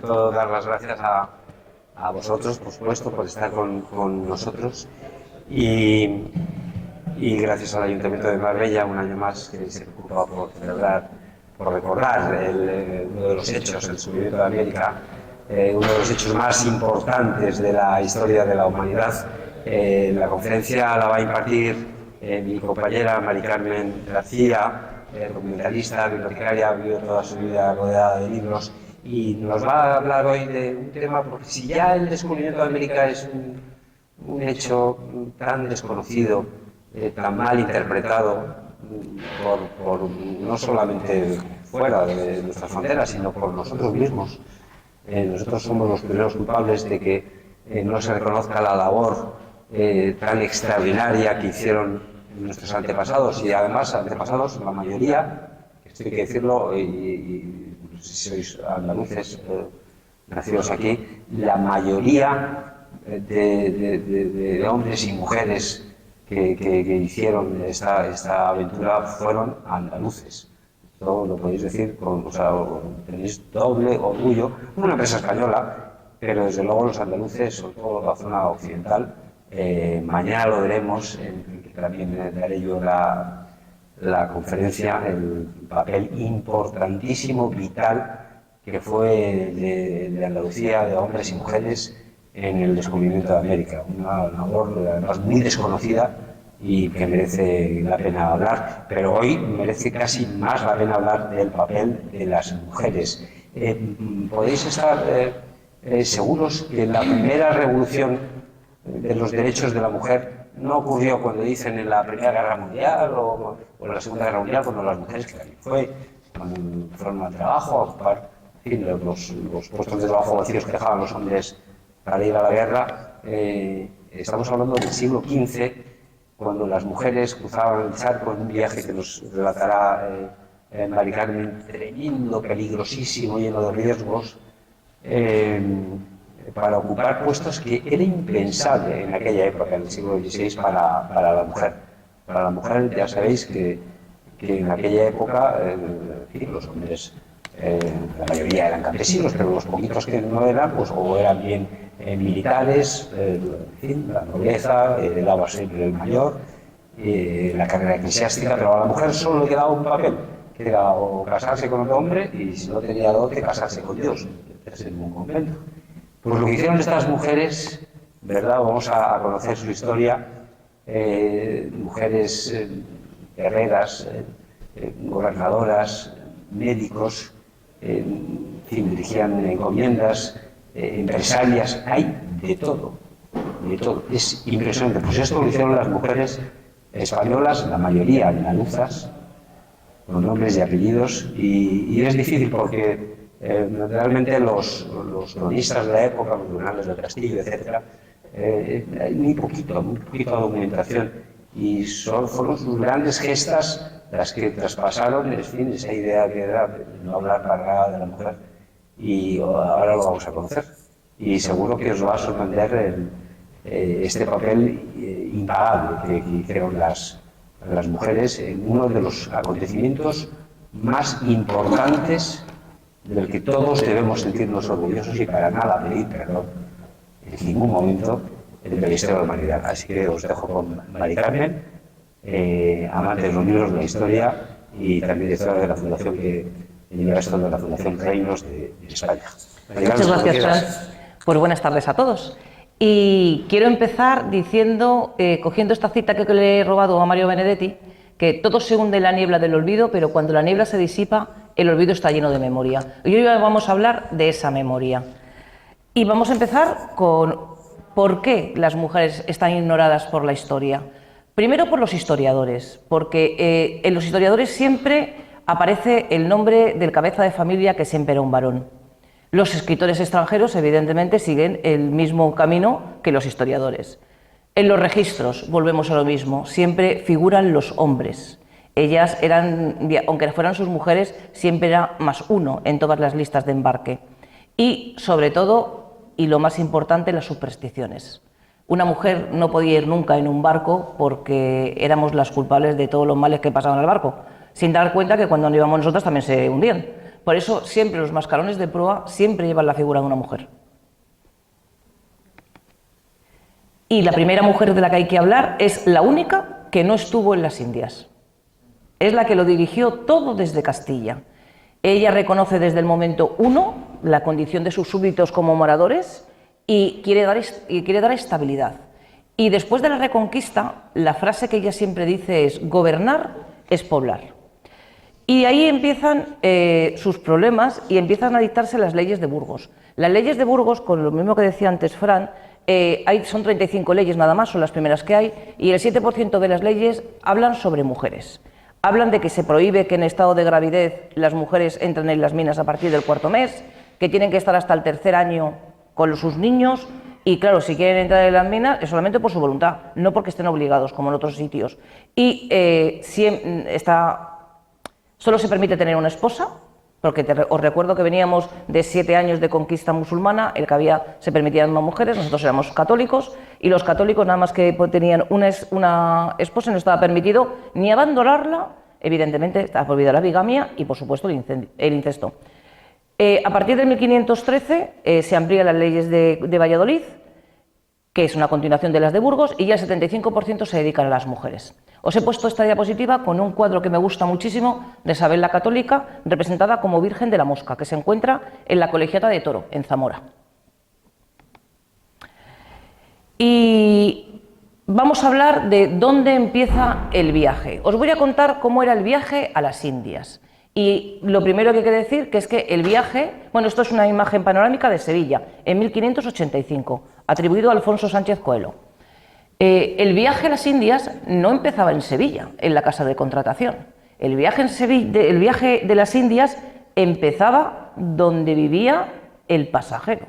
ante todo dar las gracias a vosotros, por supuesto, por estar con nosotros y gracias al Ayuntamiento de Marbella, un año más, que se preocupa por celebrar, por recordar uno de los hechos, el descubrimiento de América, uno de los hechos más importantes de la historia de la humanidad. La conferencia la va a impartir mi compañera Mari Carmen García, documentalista, bibliotecaria, vivió toda su vida rodeada de libros, y nos va a hablar hoy de un tema, porque si ya el descubrimiento de América es un hecho tan desconocido, tan mal interpretado por no solamente fuera de nuestras fronteras, sino por nosotros mismos. Nosotros somos los primeros culpables de que no se reconozca la labor tan extraordinaria que hicieron nuestros antepasados, y además antepasados, la mayoría, esto hay que decirlo, y si sois andaluces nacidos aquí, la mayoría de hombres y mujeres que hicieron esta aventura fueron andaluces. Esto lo podéis decir, tenéis doble orgullo. Una empresa española, pero desde luego los andaluces, sobre todo la zona occidental, mañana lo veremos, también daré yo la conferencia, el papel importantísimo, vital, que fue de Andalucía, de hombres y mujeres, en el descubrimiento de América. Una labor además muy desconocida y que merece la pena hablar, pero hoy merece casi más la pena hablar del papel de las mujeres. Podéis estar seguros que la primera revolución de los derechos de la mujer no ocurrió cuando dicen en la Primera Guerra Mundial o en la Segunda Guerra Mundial, cuando las mujeres, que también fueron al trabajo, a ocupar, en fin, los puestos de trabajo vacíos que dejaban los hombres para ir a la guerra. Estamos hablando del siglo XV, cuando las mujeres cruzaban el charco en un viaje que nos relatará Mari Carmen, tremendo, peligrosísimo, lleno de riesgos, para ocupar puestos que era impensable en aquella época, en el siglo XVI, para la mujer. Para la mujer, ya sabéis que en aquella época, los hombres, la mayoría eran campesinos, pero los poquitos que no eran, pues o eran bien militares, en fin, la nobleza heredaba siempre el mayor, la carrera eclesiástica, pero a la mujer solo le quedaba un papel, que era o casarse con otro hombre, y si no tenía dote, casarse con Dios, meterse en un convento. Pues lo que hicieron estas mujeres, ¿verdad? Vamos a conocer su historia, mujeres guerreras, gobernadoras, médicos, en fin, dirigían encomiendas, empresarias, hay de todo, es impresionante. Pues esto lo hicieron las mujeres españolas, la mayoría andaluzas, con nombres y apellidos, y es difícil porque realmente los cronistas de la época, los tribunales del Castillo, etc., hay muy poquita documentación, y fueron sus grandes gestas las que traspasaron, en fin, esa idea que era de no hablar para nada de la mujer, y ahora lo vamos a conocer, y seguro que os va a sorprender este papel impagable que hicieron las mujeres en uno de los acontecimientos más importantes del que todos debemos sentirnos orgullosos y para nada pedir perdón en ningún momento en la historia de la humanidad. Así que os dejo con Mari Carmen, amante de los libros, de la historia y también directora de la fundación que lleva esto de la Fundación Reinos de España. Muchas gracias, Fran. Pues buenas tardes a todos. Y quiero empezar diciendo, cogiendo esta cita que le he robado a Mario Benedetti, que todo se hunde en la niebla del olvido, pero cuando la niebla se disipa, el olvido está lleno de memoria. Y hoy vamos a hablar de esa memoria. Y vamos a empezar con por qué las mujeres están ignoradas por la historia. Primero por los historiadores, porque en los historiadores siempre aparece el nombre del cabeza de familia, que siempre era un varón. Los escritores extranjeros, evidentemente, siguen el mismo camino que los historiadores. En los registros, volvemos a lo mismo, siempre figuran los hombres. Ellas eran, aunque fueran sus mujeres, siempre era +1 en todas las listas de embarque. Y, sobre todo, y lo más importante, las supersticiones. Una mujer no podía ir nunca en un barco porque éramos las culpables de todos los males que pasaban al barco, sin dar cuenta que cuando íbamos nosotras también se hundían. Por eso siempre los mascarones de proa siempre llevan la figura de una mujer. Y la primera mujer de la que hay que hablar es la única que no estuvo en las Indias. Es la que lo dirigió todo desde Castilla. Ella reconoce desde el momento 1 la condición de sus súbditos como moradores y quiere dar estabilidad. Y después de la Reconquista, la frase que ella siempre dice es: gobernar es poblar. Y ahí empiezan sus problemas y empiezan a dictarse las leyes de Burgos. Las leyes de Burgos, con lo mismo que decía antes Fran, son 35 leyes nada más, son las primeras que hay, y el 7% de las leyes hablan sobre mujeres. Hablan de que se prohíbe que en estado de gravidez las mujeres entren en las minas a partir del 4.º mes, que tienen que estar hasta el 3.er año con sus niños, y claro, si quieren entrar en las minas es solamente por su voluntad, no porque estén obligados como en otros sitios. Y solo se permite tener una esposa, porque os recuerdo que veníamos de 7 años de conquista musulmana, el que se permitían más mujeres, nosotros éramos católicos, y los católicos nada más que tenían una esposa no estaba permitido ni abandonarla, evidentemente estaba prohibida la bigamia y por supuesto el incesto. A partir de 1513 se amplían las leyes de Valladolid, que es una continuación de las de Burgos, y ya el 75% se dedican a las mujeres. Os he puesto esta diapositiva con un cuadro que me gusta muchísimo de Isabel la Católica, representada como Virgen de la Mosca, que se encuentra en la Colegiata de Toro, en Zamora. Y vamos a hablar de dónde empieza el viaje. Os voy a contar cómo era el viaje a las Indias. Y lo primero que hay que decir que es que el viaje, bueno, esto es una imagen panorámica de Sevilla, en 1585, atribuido a Alfonso Sánchez Coelho. El viaje a las Indias no empezaba en Sevilla, en la casa de contratación. El viaje de las Indias empezaba donde vivía el pasajero.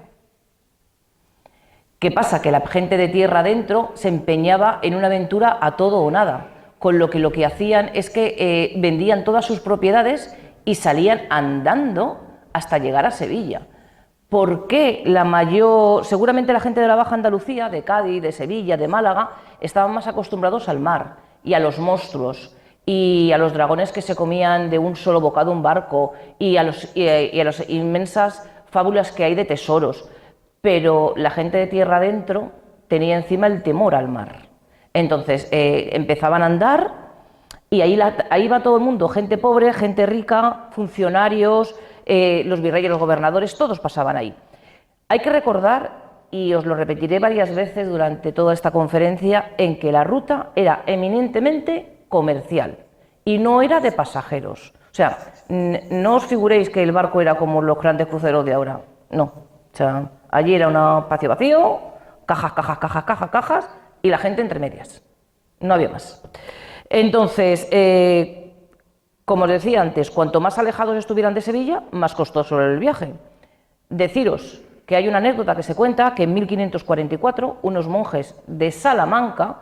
¿Qué pasa? Que la gente de tierra adentro se empeñaba en una aventura a todo o nada, con lo que hacían es que vendían todas sus propiedades y salían andando hasta llegar a Sevilla. ¿Por qué seguramente la gente de la Baja Andalucía, de Cádiz, de Sevilla, de Málaga, estaban más acostumbrados al mar y a los monstruos y a los dragones que se comían de un solo bocado un barco y a las inmensas fábulas que hay de tesoros? Pero la gente de tierra adentro tenía encima el temor al mar. Entonces empezaban a andar y ahí va todo el mundo, gente pobre, gente rica, funcionarios, los virreyes, los gobernadores, todos pasaban ahí. Hay que recordar, y os lo repetiré varias veces durante toda esta conferencia, en que la ruta era eminentemente comercial y no era de pasajeros. O sea, no os figuréis que el barco era como los grandes cruceros de ahora, no. O sea, allí era un espacio vacío, cajas, cajas, cajas, cajas, cajas, y la gente entre medias. No había más. Entonces, como os decía antes, cuanto más alejados estuvieran de Sevilla, más costoso era el viaje. Deciros que hay una anécdota que se cuenta que en 1544 unos monjes de Salamanca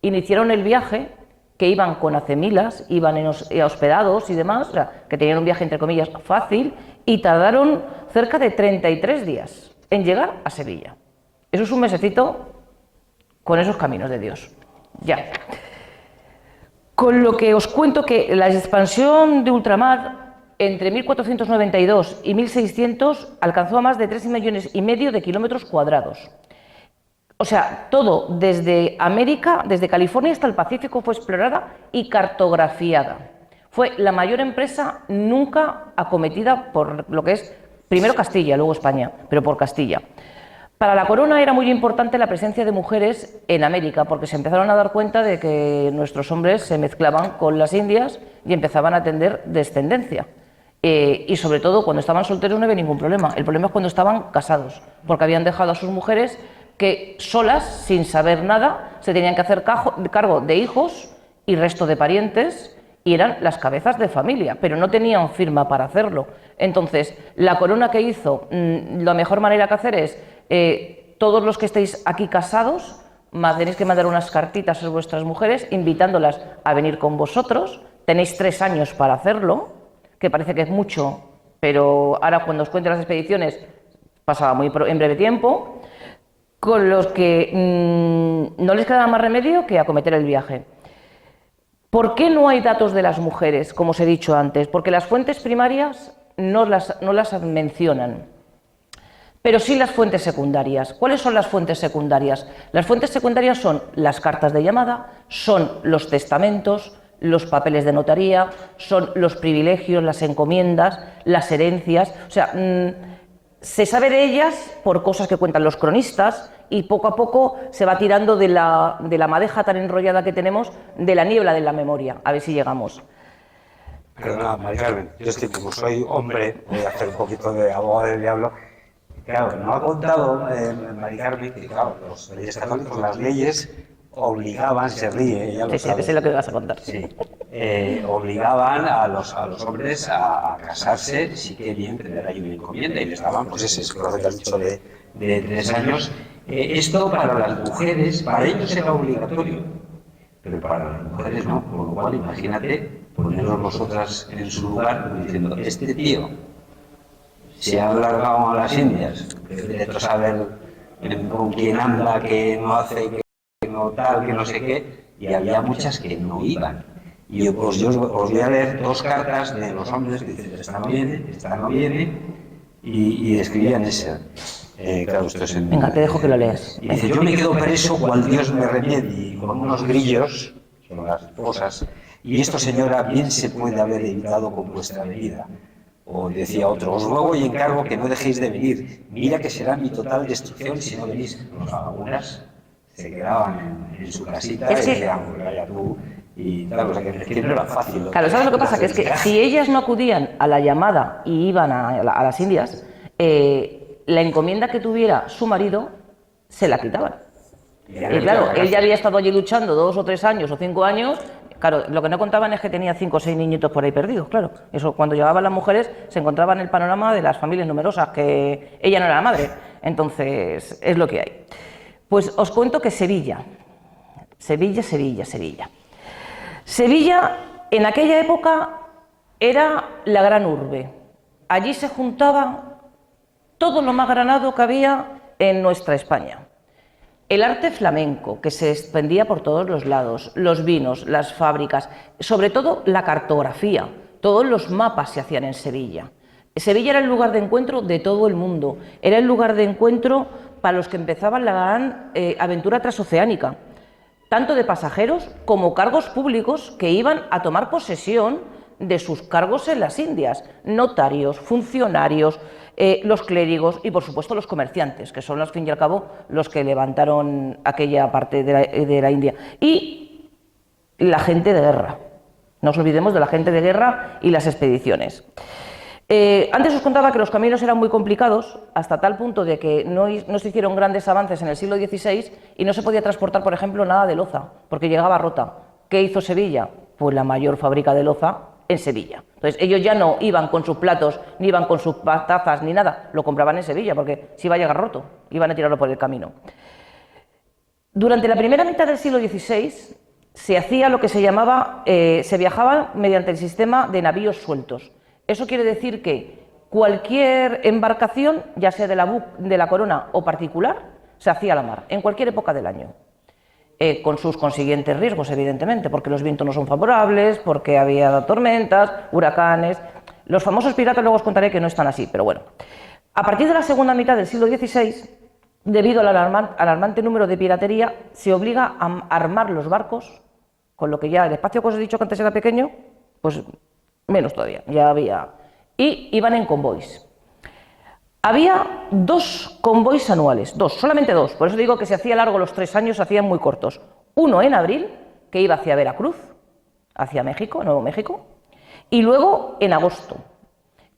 iniciaron el viaje, que iban con acemilas, iban hospedados y demás, o sea, que tenían un viaje entre comillas fácil, y tardaron cerca de 33 días en llegar a Sevilla. Eso es un mesecito con esos caminos de Dios. Ya. Con lo que os cuento que la expansión de ultramar entre 1492 y 1600 alcanzó a más de 3,5 millones de kilómetros cuadrados. O sea, todo desde América, desde California hasta el Pacífico fue explorada y cartografiada. Fue la mayor empresa nunca acometida por lo que es primero Castilla, luego España, pero por Castilla. Para la corona era muy importante la presencia de mujeres en América, porque se empezaron a dar cuenta de que nuestros hombres se mezclaban con las indias y empezaban a tener descendencia. Y sobre todo cuando estaban solteros no había ningún problema. El problema es cuando estaban casados, porque habían dejado a sus mujeres que solas, sin saber nada, se tenían que hacer cargo de hijos y resto de parientes, y eran las cabezas de familia, pero no tenían firma para hacerlo. Entonces, la corona que hizo, la mejor manera que hacer es, todos los que estéis aquí casados, tenéis que mandar unas cartitas a vuestras mujeres invitándolas a venir con vosotros. Tenéis 3 años para hacerlo, que parece que es mucho, pero ahora cuando os cuente las expediciones pasaba en breve tiempo, con los que no les quedaba más remedio que acometer el viaje. ¿Por qué no hay datos de las mujeres, como os he dicho antes? Porque las fuentes primarias no las mencionan. Pero sí las fuentes secundarias. ¿Cuáles son las fuentes secundarias? Las fuentes secundarias son las cartas de llamada, son los testamentos, los papeles de notaría, son los privilegios, las encomiendas, las herencias. O sea, se sabe de ellas por cosas que cuentan los cronistas y poco a poco se va tirando de la madeja tan enrollada que tenemos, de la niebla de la memoria. A ver si llegamos. Perdona, María Carmen, yo estoy, como soy hombre, voy a hacer un poquito de abogado del diablo. Claro, no ha contado María Carmen que, claro, los reyes católicos, las leyes obligaban, se ríe, ya lo sabe. Sé lo que vas a contar. Sí, obligaban a los hombres a casarse si querían tener ahí una encomienda y les daban, pues ese plazo que has dicho de 3 años. Esto para las mujeres, para ellos era obligatorio, pero para las mujeres no, por lo cual imagínate ponernos nosotras en su lugar diciendo, este tío se ha alargado a las Indias, que de saber con quién anda, que no hace, que no tal, que no sé qué, y había muchas que no iban. Y yo os voy a leer 2 cartas de los hombres que dicen, esta no viene, y escribían esa. Claro, esto es en... Venga, te dejo que lo leas. Y dice, yo me quedo preso cual Dios me remedie, con unos grillos, son las esposas, y esto, señora, bien se puede haber evitado con vuestra venida. O decía otro, os ruego y encargo que no dejéis de venir, mira que será mi total destrucción si no venís. Los algunas se quedaban en su casita y decían, pues vaya tú, y claro, o sea, que no era fácil. Claro, ¿sabes lo que pasa? Que es que si ellas no acudían a la llamada y iban a las Indias, la encomienda que tuviera su marido se la quitaban. Y claro, él ya había estado allí luchando 2 o 3 años o 5 años. Claro, lo que no contaban es que tenía 5 o 6 niñitos por ahí perdidos, claro. Eso, cuando llegaban las mujeres, se encontraban en el panorama de las familias numerosas, que ella no era la madre. Entonces, es lo que hay. Pues os cuento que Sevilla, en aquella época, era la gran urbe. Allí se juntaba todo lo más granado que había en nuestra España. El arte flamenco, que se expandía por todos los lados, los vinos, las fábricas, sobre todo la cartografía, todos los mapas se hacían en Sevilla. Sevilla era el lugar de encuentro de todo el mundo, era el lugar de encuentro para los que empezaban la gran aventura transoceánica, tanto de pasajeros como cargos públicos que iban a tomar posesión de sus cargos en las Indias, notarios, funcionarios, los clérigos y, por supuesto, los comerciantes, que son, al fin y al cabo, los que levantaron aquella parte de la India. Y la gente de guerra. No os olvidemos de la gente de guerra y las expediciones. Antes os contaba que los caminos eran muy complicados, hasta tal punto de que no se hicieron grandes avances en el siglo XVI y no se podía transportar, por ejemplo, nada de loza, porque llegaba rota. ¿Qué hizo Sevilla? Pues la mayor fábrica de loza en Sevilla. Entonces ellos ya no iban con sus platos, ni iban con sus tazas, ni nada, lo compraban en Sevilla, porque si iba a llegar roto, iban a tirarlo por el camino. Durante la primera mitad del siglo XVI se hacía lo que se llamaba, se viajaba mediante el sistema de navíos sueltos. Eso quiere decir que cualquier embarcación, ya sea de la corona o particular, se hacía a la mar, en cualquier época del año. Con sus consiguientes riesgos, evidentemente, porque los vientos no son favorables, porque había tormentas, huracanes. Los famosos piratas luego os contaré que no están así, pero bueno. A partir de la segunda mitad del siglo XVI, debido al alarmante número de piratería, se obliga a armar los barcos, con lo que ya el espacio que os he dicho que antes era pequeño, pues menos todavía, ya había. Y iban en convoys. Había 2 convoys anuales, solamente 2, por eso digo que se hacía largo los 3 años, se hacían muy cortos. Uno en abril, que iba hacia Veracruz, hacia México, Nuevo México, y luego en agosto,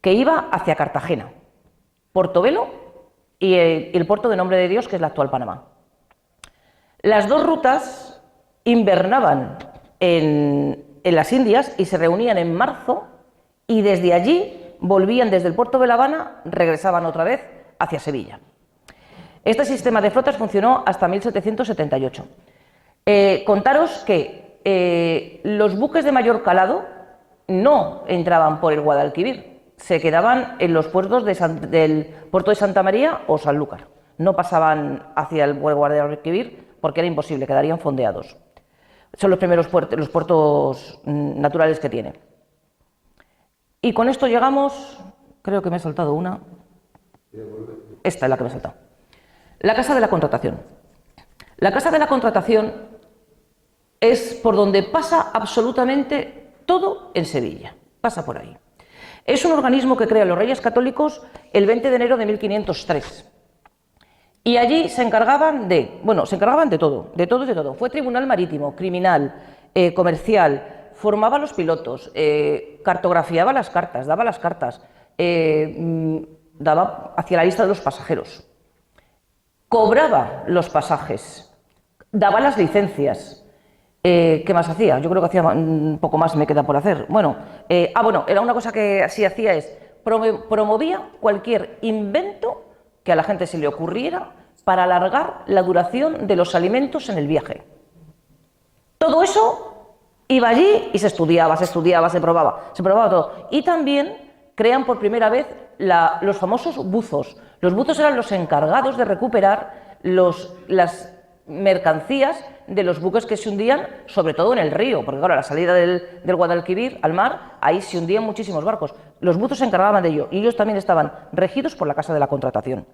que iba hacia Cartagena, Portobelo y el puerto de Nombre de Dios, que es la actual Panamá. Las 2 rutas invernaban en las Indias y se reunían en marzo, y desde allí volvían desde el puerto de La Habana, regresaban otra vez hacia Sevilla. Este sistema de flotas funcionó hasta 1778. Contaros que los buques de mayor calado no entraban por el Guadalquivir, se quedaban en los puertos del puerto de Santa María o Sanlúcar. No pasaban hacia el Guadalquivir porque era imposible, quedarían fondeados. Son los primeros puertos naturales que tiene. Y con esto llegamos creo que me he saltado una. Esta es la que me he saltado. La Casa de la Contratación. La Casa de la Contratación es por donde pasa absolutamente todo en Sevilla. Pasa por ahí. Es un organismo que crean los Reyes Católicos el 20 de enero de 1503. Y allí se encargaban de, bueno, se encargaban de todo, de todo y de todo. Fue tribunal marítimo, criminal, comercial, formaba a los pilotos, cartografiaba las cartas, daba las cartas, daba hacia la lista de los pasajeros, cobraba los pasajes, daba las licencias. ¿Qué más hacía? Yo creo que hacía un poco más, me queda por hacer. Bueno, era una cosa que sí hacía es promovía cualquier invento que a la gente se le ocurriera para alargar la duración de los alimentos en el viaje. Todo eso iba allí y se estudiaba, se probaba todo. Y también crean por primera vez los famosos buzos. Los buzos eran los encargados de recuperar las mercancías de los buques que se hundían, sobre todo en el río, porque claro, a la salida del Guadalquivir al mar, ahí se hundían muchísimos barcos. Los buzos se encargaban de ello y ellos también estaban regidos por la Casa de la Contratación.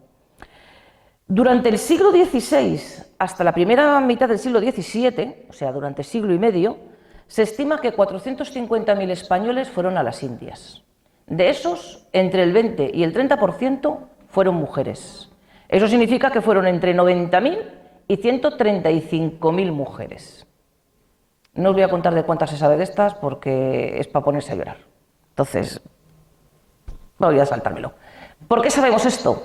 Durante el siglo XVI hasta la primera mitad del siglo XVII, o sea, durante siglo y medio, se estima que 450.000 españoles fueron a las Indias. De esos, entre el 20 y el 30% fueron mujeres. Eso significa que fueron entre 90.000 y 135.000 mujeres. No os voy a contar de cuántas se sabe de estas porque es para ponerse a llorar. Entonces, voy a saltármelo. ¿Por qué sabemos esto?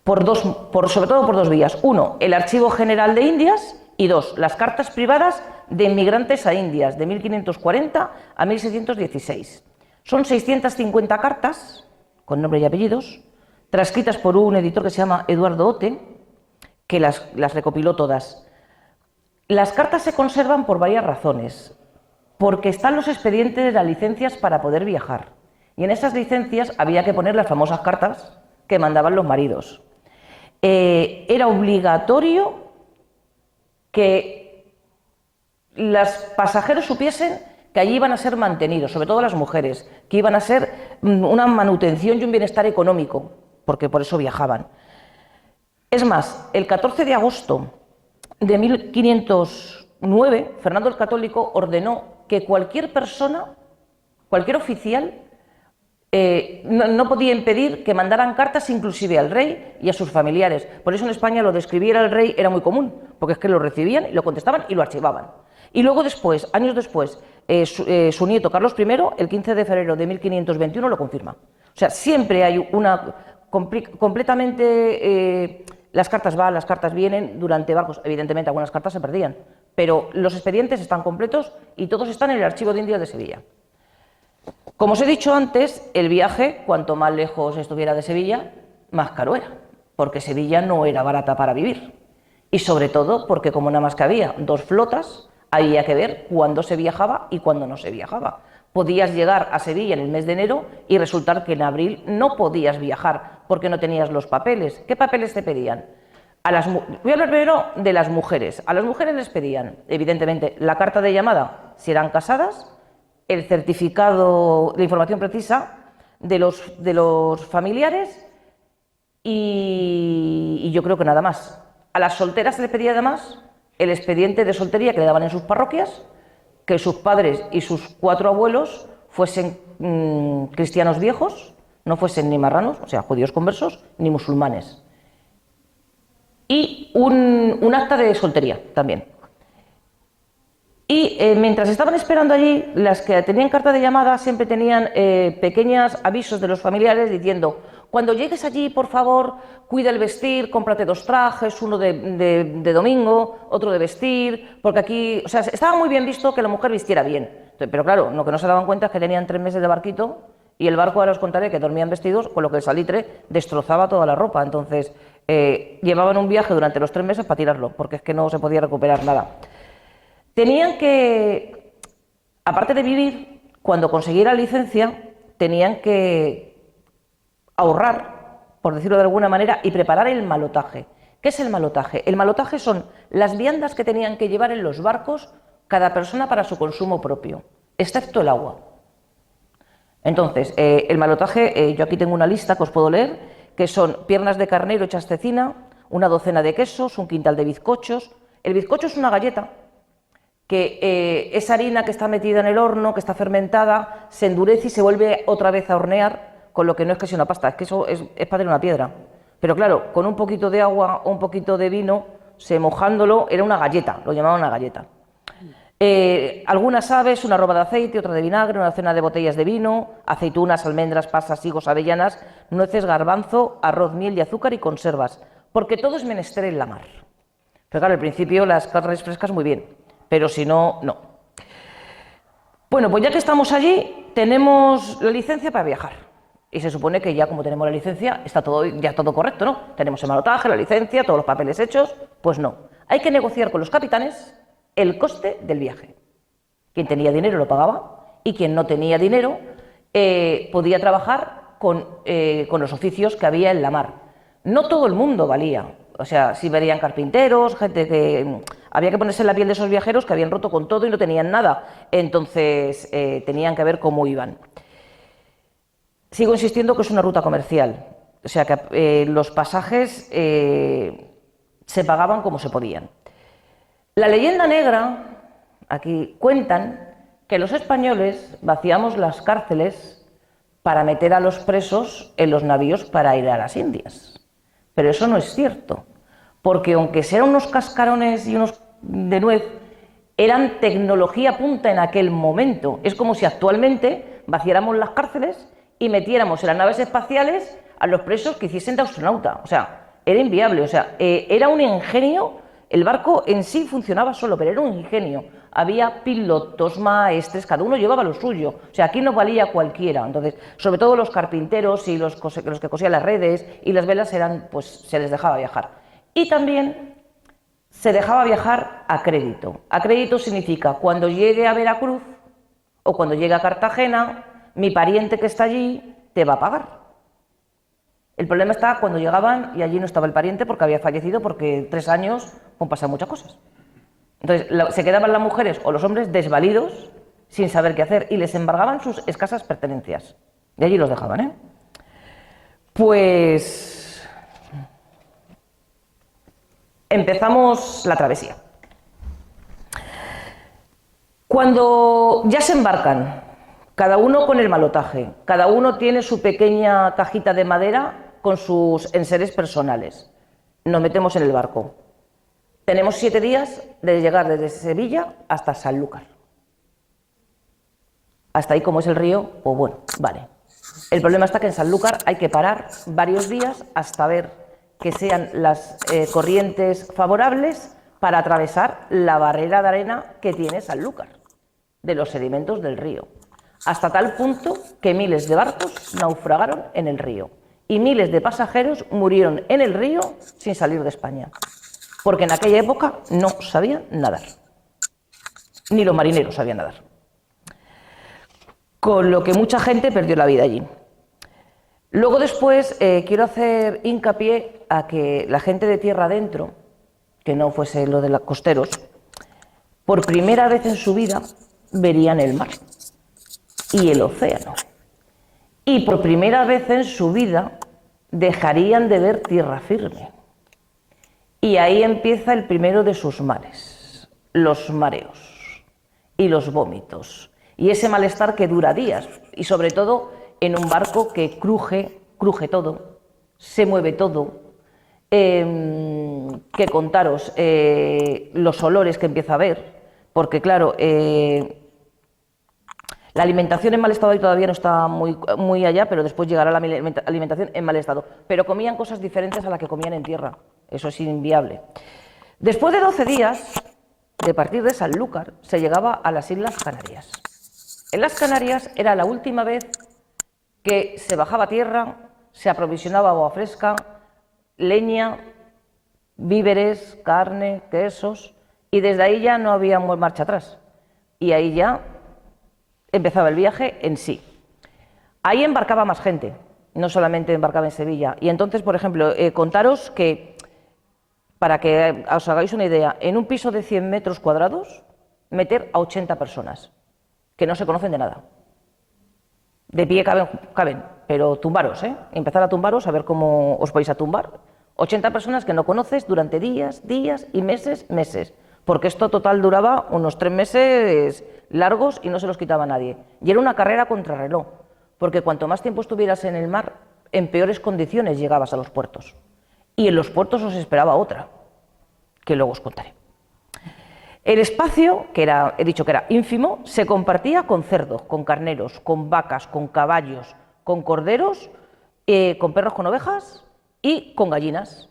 Sobre todo por dos vías. Uno, el Archivo General de Indias y dos, las cartas privadas de inmigrantes a Indias de 1540 a 1616. Son 650 cartas, con nombre y apellidos, transcritas por un editor que se llama Eduardo Ote, que las recopiló todas. Las cartas se conservan por varias razones, porque están los expedientes de las licencias para poder viajar, y en esas licencias había que poner las famosas cartas que mandaban los maridos. Era obligatorio que los pasajeros supiesen que allí iban a ser mantenidos, sobre todo las mujeres, que iban a ser una manutención y un bienestar económico, porque por eso viajaban. Es más, el 14 de agosto de 1509, Fernando el Católico ordenó que cualquier persona, cualquier oficial, no podía impedir que mandaran cartas inclusive al rey y a sus familiares. Por eso en España lo de escribir al rey era muy común, porque es que lo recibían y lo contestaban y lo archivaban. Y luego después, años después, su nieto Carlos I, el 15 de febrero de 1521, lo confirma. O sea, siempre hay una completamente... las cartas van, las cartas vienen durante barcos. Evidentemente algunas cartas se perdían, pero los expedientes están completos y todos están en el Archivo de Indias de Sevilla. Como os he dicho antes, el viaje, cuanto más lejos estuviera de Sevilla, más caro era, porque Sevilla no era barata para vivir. Y sobre todo porque como nada más que había dos flotas, había que ver cuándo se viajaba y cuándo no se viajaba. Podías llegar a Sevilla en el mes de enero y resultar que en abril no podías viajar porque no tenías los papeles. ¿Qué papeles te pedían? Voy a hablar primero de las mujeres. A las mujeres les pedían, evidentemente, la carta de llamada si eran casadas, el certificado de información precisa de los familiares y yo creo que nada más. A las solteras se les pedía además el expediente de soltería que le daban en sus parroquias, que sus padres y sus 4 abuelos fuesen cristianos viejos, no fuesen ni marranos, o sea, judíos conversos, ni musulmanes. Y un acta de soltería también. Y mientras estaban esperando allí, las que tenían carta de llamada siempre tenían pequeños avisos de los familiares diciendo: cuando llegues allí, por favor, cuida el vestir, cómprate 2 trajes, uno de domingo, otro de vestir, porque aquí, o sea, estaba muy bien visto que la mujer vistiera bien. Pero claro, lo que no se daban cuenta es que tenían 3 meses de barquito y el barco, ahora os contaré, que dormían vestidos, con lo que el salitre destrozaba toda la ropa. Entonces, llevaban un viaje durante los 3 meses para tirarlo, porque es que no se podía recuperar nada. Tenían que, aparte de vivir, cuando consiguieran licencia, tenían que ahorrar, por decirlo de alguna manera, y preparar el malotaje. ¿Qué es el malotaje? El malotaje son las viandas que tenían que llevar en los barcos cada persona para su consumo propio, excepto el agua. Entonces, el malotaje, yo aquí tengo una lista que os puedo leer, que son piernas de carnero hechas cecina, una docena de quesos, un quintal de bizcochos. El bizcocho es una galleta que es harina que está metida en el horno, que está fermentada, se endurece y se vuelve otra vez a hornear, con lo que no es que sea una pasta, es que eso es para tener una piedra. Pero claro, con un poquito de agua o un poquito de vino, mojándolo, era una galleta, lo llamaban una galleta. Algunas aves, una roba de aceite, otra de vinagre, una docena de botellas de vino, aceitunas, almendras, pasas, higos, avellanas, nueces, garbanzo, arroz, miel y azúcar y conservas, porque todo es menester en la mar. Pero claro, al principio las carnes frescas muy bien, pero si no, no. Bueno, pues ya que estamos allí, tenemos la licencia para viajar. Y se supone que ya como tenemos la licencia, está ya todo correcto, ¿no? Tenemos el malotaje, la licencia, todos los papeles hechos, pues no. Hay que negociar con los capitanes el coste del viaje. Quien tenía dinero lo pagaba y quien no tenía dinero podía trabajar con los oficios que había en la mar. No todo el mundo valía, o sea, sí verían carpinteros, gente que había que ponerse en la piel de esos viajeros que habían roto con todo y no tenían nada, entonces tenían que ver cómo iban. Sigo insistiendo que es una ruta comercial, o sea que los pasajes se pagaban como se podían. La leyenda negra, aquí cuentan que los españoles vaciamos las cárceles para meter a los presos en los navíos para ir a las Indias. Pero eso no es cierto, porque aunque sean unos cascarones y unos de nuez, eran tecnología punta en aquel momento. Es como si actualmente vaciáramos las cárceles y metiéramos en las naves espaciales a los presos que hiciesen de astronauta. O sea, era inviable, o sea, era un ingenio. El barco en sí funcionaba solo, pero era un ingenio. Había pilotos, maestres, cada uno llevaba lo suyo. O sea, aquí no valía cualquiera. Entonces, sobre todo los carpinteros y los que cosían las redes y las velas pues se les dejaba viajar. Y también se dejaba viajar a crédito. A crédito significa cuando llegue a Veracruz o cuando llegue a Cartagena, mi pariente que está allí te va a pagar. El problema está cuando llegaban y allí no estaba el pariente porque había fallecido, porque 3 años han pasado muchas cosas. Entonces se quedaban las mujeres o los hombres desvalidos sin saber qué hacer y les embargaban sus escasas pertenencias. Y allí los dejaban, ¿eh? Pues empezamos la travesía. Cuando ya se embarcan, cada uno con el malotaje, cada uno tiene su pequeña cajita de madera con sus enseres personales. Nos metemos en el barco. Tenemos 7 días de llegar desde Sevilla hasta Sanlúcar. Hasta ahí, como es el río, pues bueno, vale. El problema está que en Sanlúcar hay que parar varios días hasta ver que sean las corrientes favorables para atravesar la barrera de arena que tiene Sanlúcar, de los sedimentos del río. Hasta tal punto que miles de barcos naufragaron en el río y miles de pasajeros murieron en el río sin salir de España, porque en aquella época no sabían nadar, ni los marineros sabían nadar, con lo que mucha gente perdió la vida allí. Luego después quiero hacer hincapié a que la gente de tierra adentro, que no fuese lo de los costeros, por primera vez en su vida verían el mar y el océano. Y por primera vez en su vida dejarían de ver tierra firme. Y ahí empieza el primero de sus males, los mareos y los vómitos. Y ese malestar que dura días, y sobre todo en un barco que cruje todo, se mueve todo. Que contaros los olores que empieza a haber, porque claro, la alimentación en mal estado y todavía no está muy allá, pero después llegará la alimentación en mal estado. Pero comían cosas diferentes a las que comían en tierra. Eso es inviable. Después de 12 días, de partir de Sanlúcar, se llegaba a las Islas Canarias. En las Canarias era la última vez que se bajaba a tierra, se aprovisionaba agua fresca, leña, víveres, carne, quesos, y desde ahí ya no había marcha atrás. Y ahí ya empezaba el viaje en sí. Ahí embarcaba más gente, no solamente embarcaba en Sevilla. Y entonces, por ejemplo, contaros que, para que os hagáis una idea, en un piso de 100 metros cuadrados, meter a 80 personas, que no se conocen de nada. De pie caben, pero tumbaros, ¿eh? Empezar a tumbaros, a ver cómo os vais a tumbar. 80 personas que no conoces durante días y meses. Porque esto total duraba unos 3 meses largos y no se los quitaba nadie. Y era una carrera contrarreloj, porque cuanto más tiempo estuvieras en el mar, en peores condiciones llegabas a los puertos. Y en los puertos os esperaba otra, que luego os contaré. El espacio, he dicho que era ínfimo, se compartía con cerdos, con carneros, con vacas, con caballos, con corderos, con perros, con ovejas y con gallinas,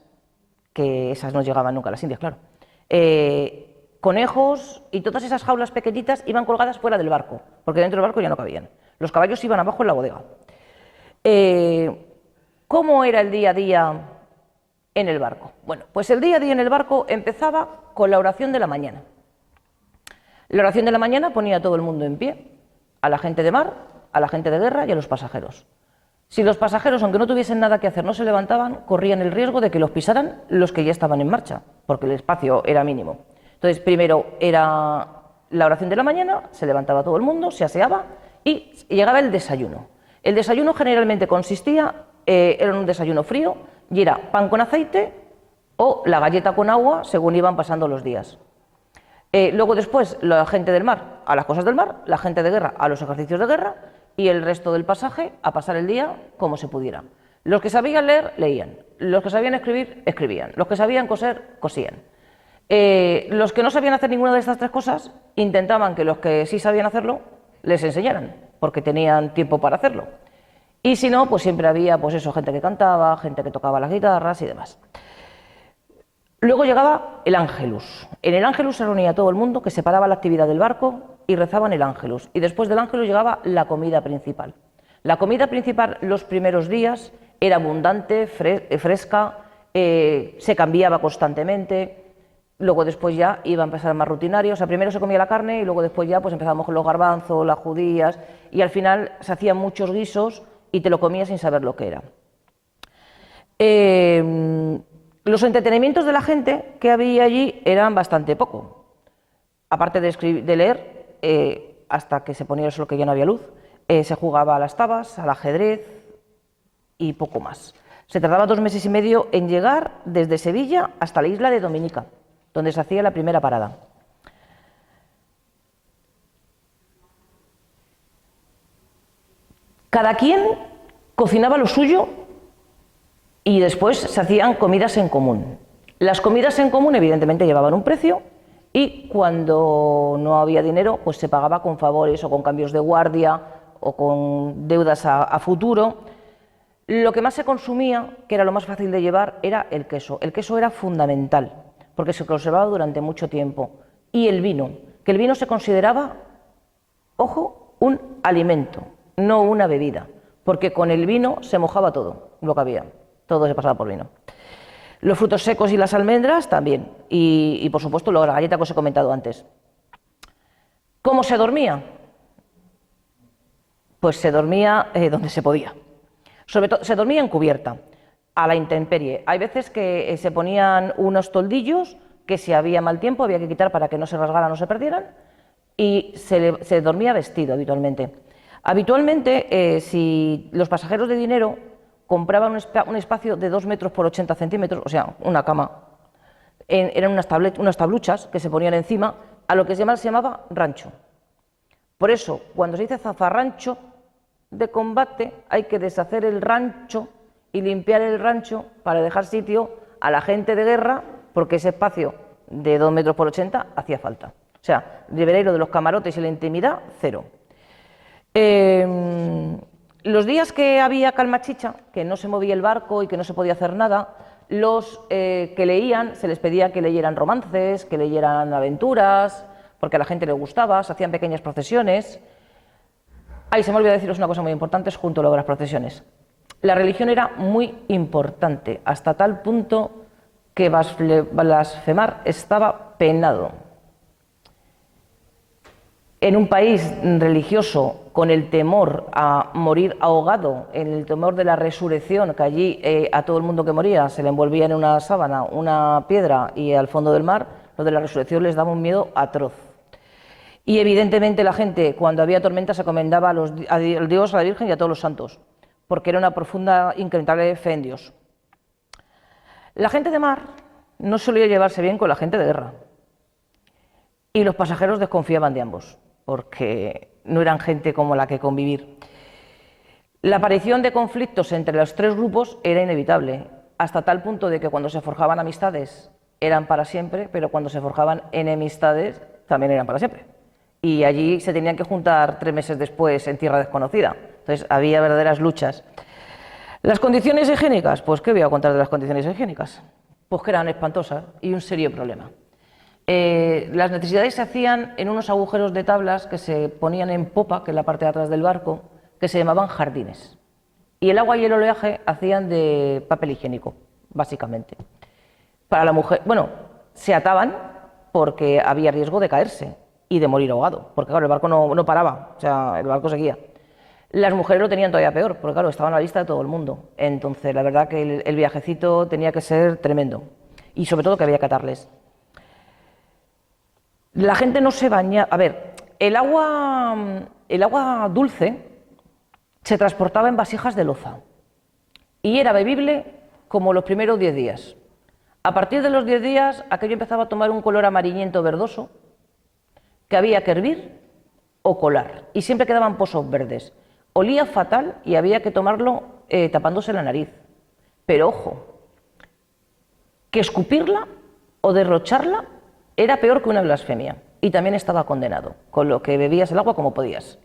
que esas no llegaban nunca a las Indias, claro. Conejos y todas esas jaulas pequeñitas iban colgadas fuera del barco, porque dentro del barco ya no cabían. Los caballos iban abajo en la bodega. ¿Cómo era el día a día en el barco? Bueno, pues el día a día en el barco empezaba con la oración de la mañana. La oración de la mañana ponía a todo el mundo en pie, a la gente de mar, a la gente de guerra y a los pasajeros. Si los pasajeros, aunque no tuviesen nada que hacer, no se levantaban, corrían el riesgo de que los pisaran los que ya estaban en marcha, porque el espacio era mínimo. Entonces, primero era la oración de la mañana, se levantaba todo el mundo, se aseaba y llegaba el desayuno. El desayuno generalmente consistía, era un desayuno frío y era pan con aceite o la galleta con agua según iban pasando los días. Luego después la gente del mar a las cosas del mar, la gente de guerra a los ejercicios de guerra y el resto del pasaje a pasar el día como se pudiera. Los que sabían leer, leían. Los que sabían escribir, escribían. Los que sabían coser, cosían. Los que no sabían hacer ninguna de estas tres cosas intentaban que los que sí sabían hacerlo les enseñaran, porque tenían tiempo para hacerlo. Y si no, pues siempre había pues eso, gente que cantaba, gente que tocaba las guitarras y demás. Luego llegaba el Ángelus. En el Ángelus se reunía todo el mundo que separaba la actividad del barco y rezaban el Ángelus. Y después del Ángelus llegaba la comida principal. La comida principal los primeros días era abundante, fresca, se cambiaba constantemente. Luego después ya iba a empezar más rutinario. O sea, primero se comía la carne y luego después ya pues empezábamos con los garbanzos, las judías y al final se hacían muchos guisos y te lo comías sin saber lo que era. Los entretenimientos de la gente que había allí eran bastante poco. Aparte de leer, hasta que se ponía el sol que ya no había luz, se jugaba a las tabas, al ajedrez y poco más. Se tardaba 2 meses y medio en llegar desde Sevilla hasta la isla de Dominica, donde se hacía la primera parada. Cada quien cocinaba lo suyo y después se hacían comidas en común. Las comidas en común evidentemente llevaban un precio y cuando no había dinero pues se pagaba con favores o con cambios de guardia o con deudas a futuro. Lo que más se consumía, que era lo más fácil de llevar, era el queso. El queso era fundamental porque se conservaba durante mucho tiempo. Y el vino, que el vino se consideraba, ojo, un alimento, no una bebida, porque con el vino se mojaba todo lo que había. Todo se pasaba por vino. Los frutos secos y las almendras también. Y por supuesto, la galleta que os he comentado antes. ¿Cómo se dormía? Pues se dormía donde se podía. Sobre todo, se dormía en cubierta, a la intemperie. Hay veces que se ponían unos toldillos que si había mal tiempo había que quitar para que no se rasgaran o se perdieran. Y se dormía vestido habitualmente. Habitualmente, si los pasajeros de dinero compraban un espacio de 2 metros por 80 centímetros, o sea, una cama, eran unas tabluchas que se ponían encima, a lo que se llamaba rancho. Por eso, cuando se dice zafarrancho de combate, hay que deshacer el rancho y limpiar el rancho para dejar sitio a la gente de guerra, porque ese espacio de 2 metros por 80 hacía falta. O sea, el liberero de los camarotes y la intimidad, cero. Los días que había calma chicha, que no se movía el barco y que no se podía hacer nada, los que leían, se les pedía que leyeran romances, que leyeran aventuras, porque a la gente le gustaba, se hacían pequeñas procesiones. Ahí se me olvidó deciros una cosa muy importante, es junto a lo de las procesiones. La religión era muy importante, hasta tal punto que blasfemar estaba penado. En un país religioso con el temor a morir ahogado, en el temor de la resurrección, que allí a todo el mundo que moría se le envolvía en una sábana, una piedra y al fondo del mar, lo de la resurrección les daba un miedo atroz. Y evidentemente la gente, cuando había tormenta, se encomendaba al Dios, a la Virgen y a todos los santos, porque era una profunda, incrementable fe en Dios. La gente de mar no solía llevarse bien con la gente de guerra, y los pasajeros desconfiaban de ambos, porque no eran gente como la que convivir. La aparición de conflictos entre los tres grupos era inevitable, hasta tal punto de que cuando se forjaban amistades eran para siempre, pero cuando se forjaban enemistades también eran para siempre. Y allí se tenían que juntar 3 meses después en tierra desconocida. Entonces había verdaderas luchas. Las condiciones higiénicas, pues ¿qué voy a contar de las condiciones higiénicas? Pues que eran espantosas y un serio problema. Las necesidades se hacían en unos agujeros de tablas que se ponían en popa, que es la parte de atrás del barco, que se llamaban jardines. Y el agua y el oleaje hacían de papel higiénico, básicamente. Para la mujer, bueno, se ataban porque había riesgo de caerse y de morir ahogado, porque claro, el barco no paraba, o sea, el barco seguía. Las mujeres lo tenían todavía peor, porque claro, estaban a la vista de todo el mundo. Entonces, la verdad que el viajecito tenía que ser tremendo, y sobre todo que había que atarles. La gente no se bañaba. A ver, el agua dulce se transportaba en vasijas de loza y era bebible como los primeros 10 días. A partir de los 10 días, aquello empezaba a tomar un color amarillento verdoso que había que hervir o colar, y siempre quedaban pozos verdes. Olía fatal y había que tomarlo tapándose la nariz. Pero ojo, que escupirla o derrocharla era peor que una blasfemia, y también estaba condenado, con lo que bebías el agua como podías.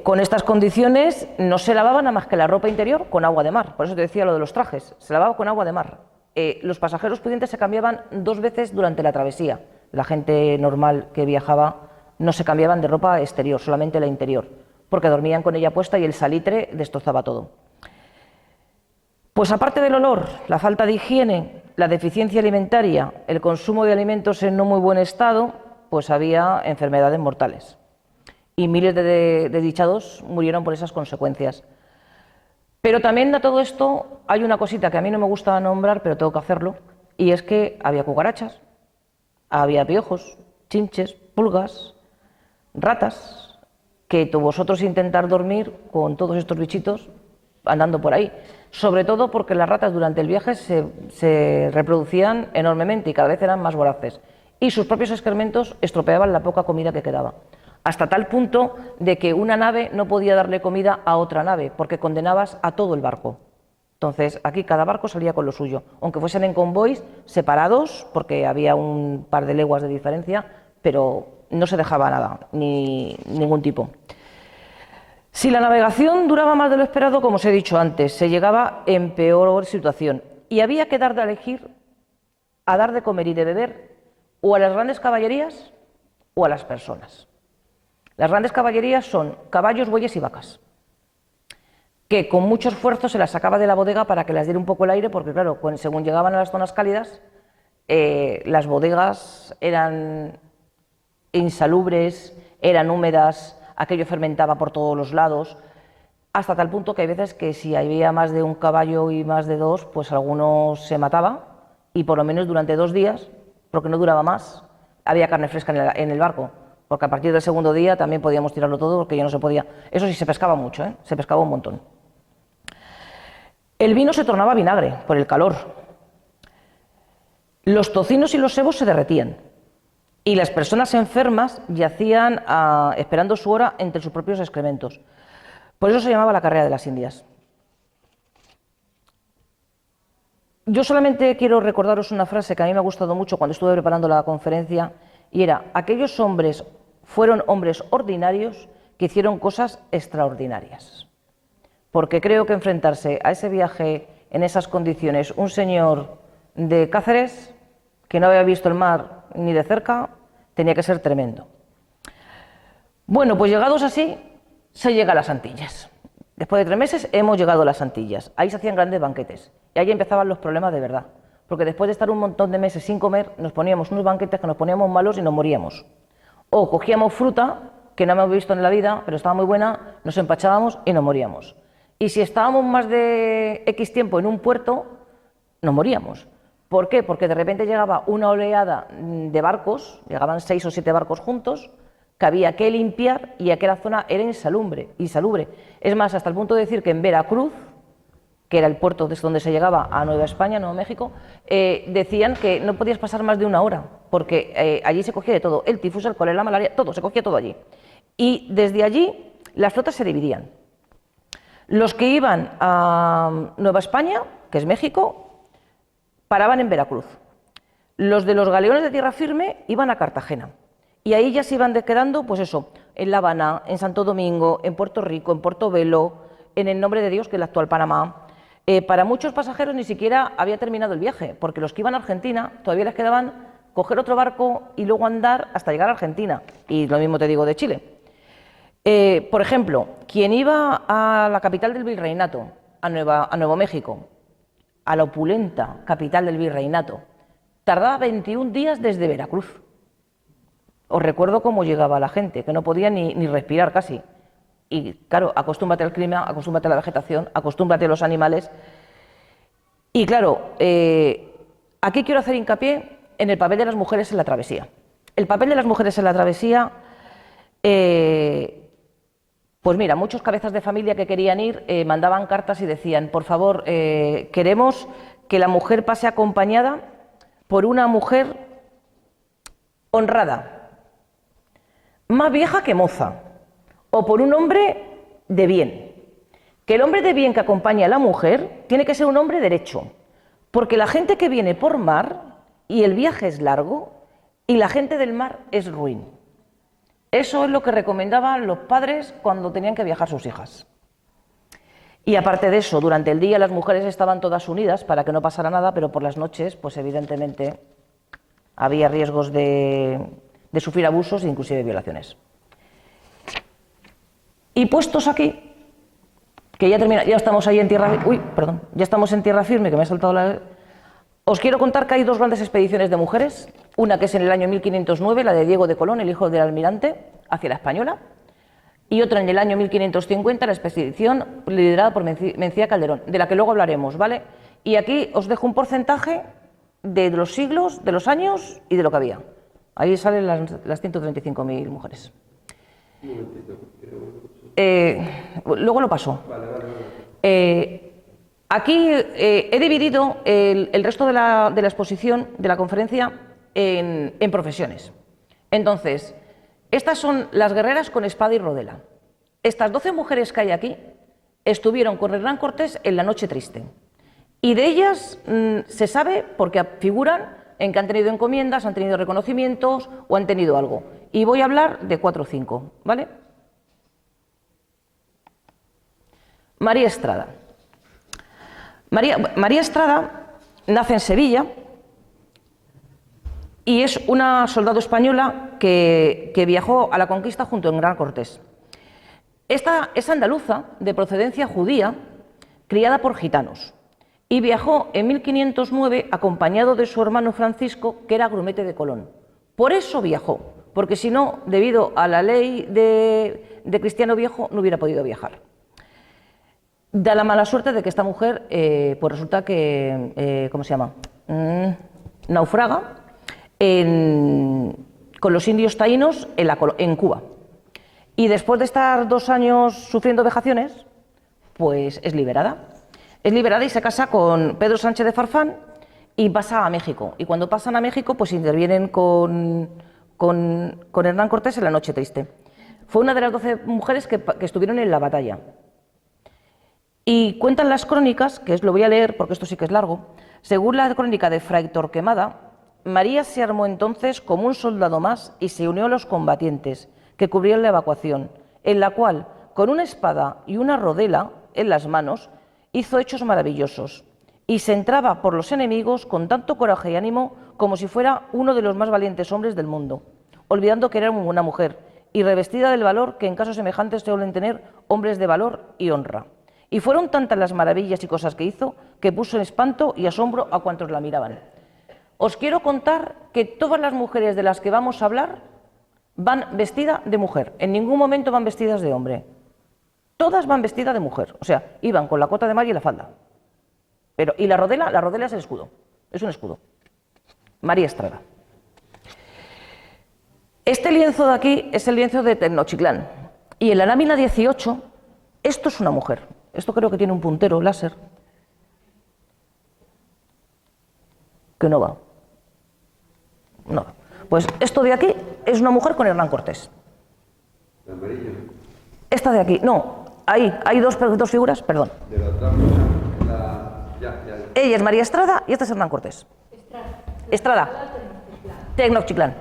Con estas condiciones no se lavaba nada más que la ropa interior con agua de mar, por eso te decía lo de los trajes, se lavaba con agua de mar. Los pasajeros pudientes se cambiaban 2 veces durante la travesía. La gente normal que viajaba no se cambiaban de ropa exterior, solamente la interior, porque dormían con ella puesta y el salitre destrozaba todo. Pues aparte del olor, la falta de higiene, la deficiencia alimentaria, el consumo de alimentos en no muy buen estado, pues había enfermedades mortales. Y miles de desdichados murieron por esas consecuencias. Pero también a todo esto hay una cosita que a mí no me gusta nombrar, pero tengo que hacerlo, y es que había cucarachas, había piojos, chinches, pulgas, ratas, que vosotros intentar dormir con todos estos bichitos andando por ahí. Sobre todo porque las ratas durante el viaje se reproducían enormemente y cada vez eran más voraces. Y sus propios excrementos estropeaban la poca comida que quedaba. Hasta tal punto de que una nave no podía darle comida a otra nave, porque condenabas a todo el barco. Entonces, aquí cada barco salía con lo suyo, aunque fuesen en convoys separados, porque había un par de leguas de diferencia, pero no se dejaba nada, ni ningún tipo. Si la navegación duraba más de lo esperado, como os he dicho antes, se llegaba en peor situación y había que dar de elegir a dar de comer y de beber o a las grandes caballerías o a las personas. Las grandes caballerías son caballos, bueyes y vacas, que con mucho esfuerzo se las sacaba de la bodega para que las diera un poco el aire, porque claro, según llegaban a las zonas cálidas, las bodegas eran insalubres, eran húmedas, aquello fermentaba por todos los lados, hasta tal punto que hay veces que si había más de un caballo y más de 2, pues alguno se mataba, y por lo menos durante 2 días, porque no duraba más, había carne fresca en el barco, porque a partir del segundo día también podíamos tirarlo todo porque ya no se podía. Eso sí, se pescaba mucho, se pescaba un montón. El vino se tornaba vinagre por el calor. Los tocinos y los sebos se derretían. Y las personas enfermas yacían esperando su hora entre sus propios excrementos. Por eso se llamaba la carrera de las Indias. Yo solamente quiero recordaros una frase que a mí me ha gustado mucho cuando estuve preparando la conferencia, y era: aquellos hombres fueron hombres ordinarios que hicieron cosas extraordinarias. Porque creo que enfrentarse a ese viaje en esas condiciones, un señor de Cáceres, que no había visto el mar ni de cerca, tenía que ser tremendo. Bueno, pues llegados así, se llega a las Antillas. Después de 3 meses hemos llegado a las Antillas. Ahí se hacían grandes banquetes y ahí empezaban los problemas de verdad. Porque después de estar un montón de meses sin comer, nos poníamos unos banquetes que nos poníamos malos y nos moríamos. O cogíamos fruta, que no hemos visto en la vida, pero estaba muy buena, nos empachábamos y nos moríamos. Y si estábamos más de X tiempo en un puerto, nos moríamos. ¿Por qué? Porque de repente llegaba una oleada de barcos, llegaban 6 o 7 barcos juntos, que había que limpiar y aquella zona era insalubre. Es más, hasta el punto de decir que en Veracruz, que era el puerto desde donde se llegaba a Nueva España, Nuevo México, decían que no podías pasar más de 1 hora, porque allí se cogía de todo, el tifus, el cólera, la malaria, todo, se cogía todo allí. Y desde allí las flotas se dividían. Los que iban a Nueva España, que es México, paraban en Veracruz. Los de los galeones de tierra firme iban a Cartagena. Y ahí ya se iban quedando, pues eso, en La Habana, en Santo Domingo, en Puerto Rico, en Portobelo, en el Nombre de Dios, que es el actual Panamá. Para muchos pasajeros ni siquiera había terminado el viaje, porque los que iban a Argentina todavía les quedaban coger otro barco y luego andar hasta llegar a Argentina. Y lo mismo te digo de Chile. Por ejemplo, quien iba a la capital del virreinato, a Nuevo México, a la opulenta capital del virreinato, tardaba 21 días desde Veracruz. Os recuerdo cómo llegaba la gente, que no podía ni respirar casi. Y claro, acostúmbrate al clima, acostúmbrate a la vegetación, acostúmbrate a los animales. Y claro, aquí quiero hacer hincapié en el papel de las mujeres en la travesía. El papel de las mujeres en la travesía, pues mira, muchos cabezas de familia que querían ir mandaban cartas y decían, por favor, queremos que la mujer pase acompañada por una mujer honrada, más vieja que moza, o por un hombre de bien. Que el hombre de bien que acompañe a la mujer tiene que ser un hombre derecho, porque la gente que viene por mar y el viaje es largo y la gente del mar es ruin. Eso es lo que recomendaban los padres cuando tenían que viajar sus hijas. Y aparte de eso, durante el día las mujeres estaban todas unidas para que no pasara nada, pero por las noches, pues evidentemente había riesgos de sufrir abusos e inclusive violaciones. Y puestos aquí, que ya estamos ahí en tierra, ya estamos en tierra firme, que me he saltado la... Os quiero contar que hay 2 grandes expediciones de mujeres, una que es en el año 1509, la de Diego de Colón, el hijo del almirante, hacia la Española, y otra en el año 1550, la expedición liderada por Mencía Calderón, de la que luego hablaremos, ¿vale? Y aquí os dejo un porcentaje de los siglos, de los años y de lo que había. Ahí salen las 135.000 mujeres. Luego lo paso. Aquí he dividido el resto de la exposición, de la conferencia, en profesiones. Entonces, estas son las guerreras con espada y rodela. Estas 12 mujeres que hay aquí estuvieron con Hernán Cortés en la Noche Triste. Y de ellas se sabe porque figuran en que han tenido encomiendas, han tenido reconocimientos o han tenido algo. Y voy a hablar de 4 o 5, ¿vale? María Estrada. María Estrada nace en Sevilla y es una soldado española que viajó a la conquista junto a Hernán Cortés. Esta es andaluza, de procedencia judía, criada por gitanos, y viajó en 1509 acompañado de su hermano Francisco, que era grumete de Colón. Por eso viajó, porque si no, debido a la ley de Cristiano Viejo, no hubiera podido viajar. Da la mala suerte de que esta mujer, pues resulta que, ¿cómo se llama? Naufraga con los indios taínos en Cuba. Y después de estar 2 años sufriendo vejaciones, pues es liberada. Es liberada y se casa con Pedro Sánchez de Farfán y pasa a México. Y cuando pasan a México, pues intervienen con Hernán Cortés en la Noche Triste. Fue una de las 12 mujeres que estuvieron en la batalla. Y cuentan las crónicas, que lo voy a leer porque esto sí que es largo. Según la crónica de Fray Torquemada, María se armó entonces como un soldado más y se unió a los combatientes que cubrían la evacuación, en la cual, con una espada y una rodela en las manos, hizo hechos maravillosos y se entraba por los enemigos con tanto coraje y ánimo como si fuera uno de los más valientes hombres del mundo, olvidando que era una mujer y revestida del valor que en casos semejantes suelen tener hombres de valor y honra. Y fueron tantas las maravillas y cosas que hizo que puso en espanto y asombro a cuantos la miraban. Os quiero contar que todas las mujeres de las que vamos a hablar van vestidas de mujer, en ningún momento van vestidas de hombre. Todas van vestidas de mujer, o sea, iban con la cota de mar y la falda. Y la rodela es el escudo. es un escudo. María Estrada. Este lienzo de aquí es el lienzo de Tenochtitlán. Y en la lámina 18, esto es una mujer. Esto creo que tiene un puntero láser. Que no va. No. Pues esto de aquí es una mujer con Hernán Cortés. ¿El amarillo? Esta de aquí, no. Ahí, hay dos figuras, perdón. De la otra, ya. Ella es María Estrada y este es Hernán Cortés. Estrada. Tenochtitlán.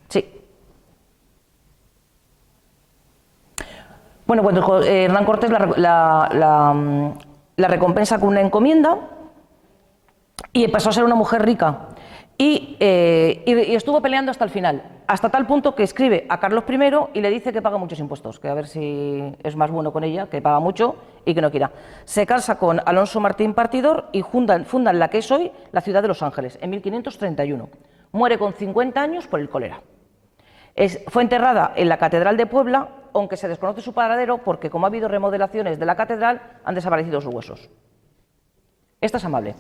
Sí. Bueno, pues Hernán Cortés la recompensa con una encomienda y pasó a ser una mujer rica. Y estuvo peleando hasta el final, hasta tal punto que escribe a Carlos I y le dice que paga muchos impuestos, que a ver si es más bueno con ella, que paga mucho y que no quiera. Se casa con Alonso Martín Partidor y fundan la que es hoy la ciudad de Los Ángeles, en 1531. Muere con 50 años por el cólera. Fue enterrada en la Catedral de Puebla, aunque se desconoce su paradero porque, como ha habido remodelaciones de la catedral, han desaparecido sus huesos. Esta es amable.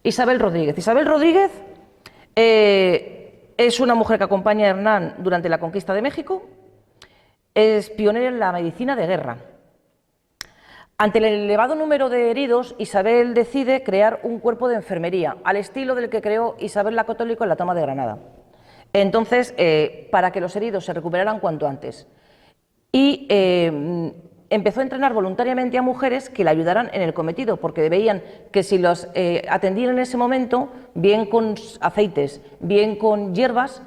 Isabel Rodríguez. Isabel Rodríguez es una mujer que acompaña a Hernán durante la conquista de México. Es pionera en la medicina de guerra. Ante el elevado número de heridos, Isabel decide crear un cuerpo de enfermería, al estilo del que creó Isabel la Católica en la toma de Granada. Entonces, para que los heridos se recuperaran cuanto antes. Y empezó a entrenar voluntariamente a mujeres que le ayudaran en el cometido, porque veían que si los atendían en ese momento, bien con aceites, bien con hierbas,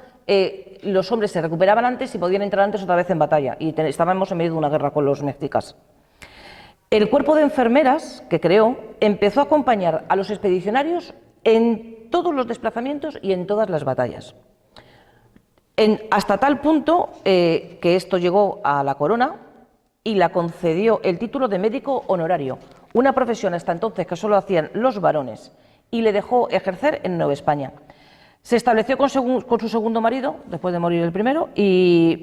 los hombres se recuperaban antes y podían entrar antes otra vez en batalla. Y estábamos en medio de una guerra con los mexicas. El cuerpo de enfermeras que creó empezó a acompañar a los expedicionarios en todos los desplazamientos y en todas las batallas. Hasta tal punto que esto llegó a la corona y la concedió el título de médico honorario, una profesión hasta entonces que solo hacían los varones, y le dejó ejercer en Nueva España. Se estableció con su segundo marido, después de morir el primero, y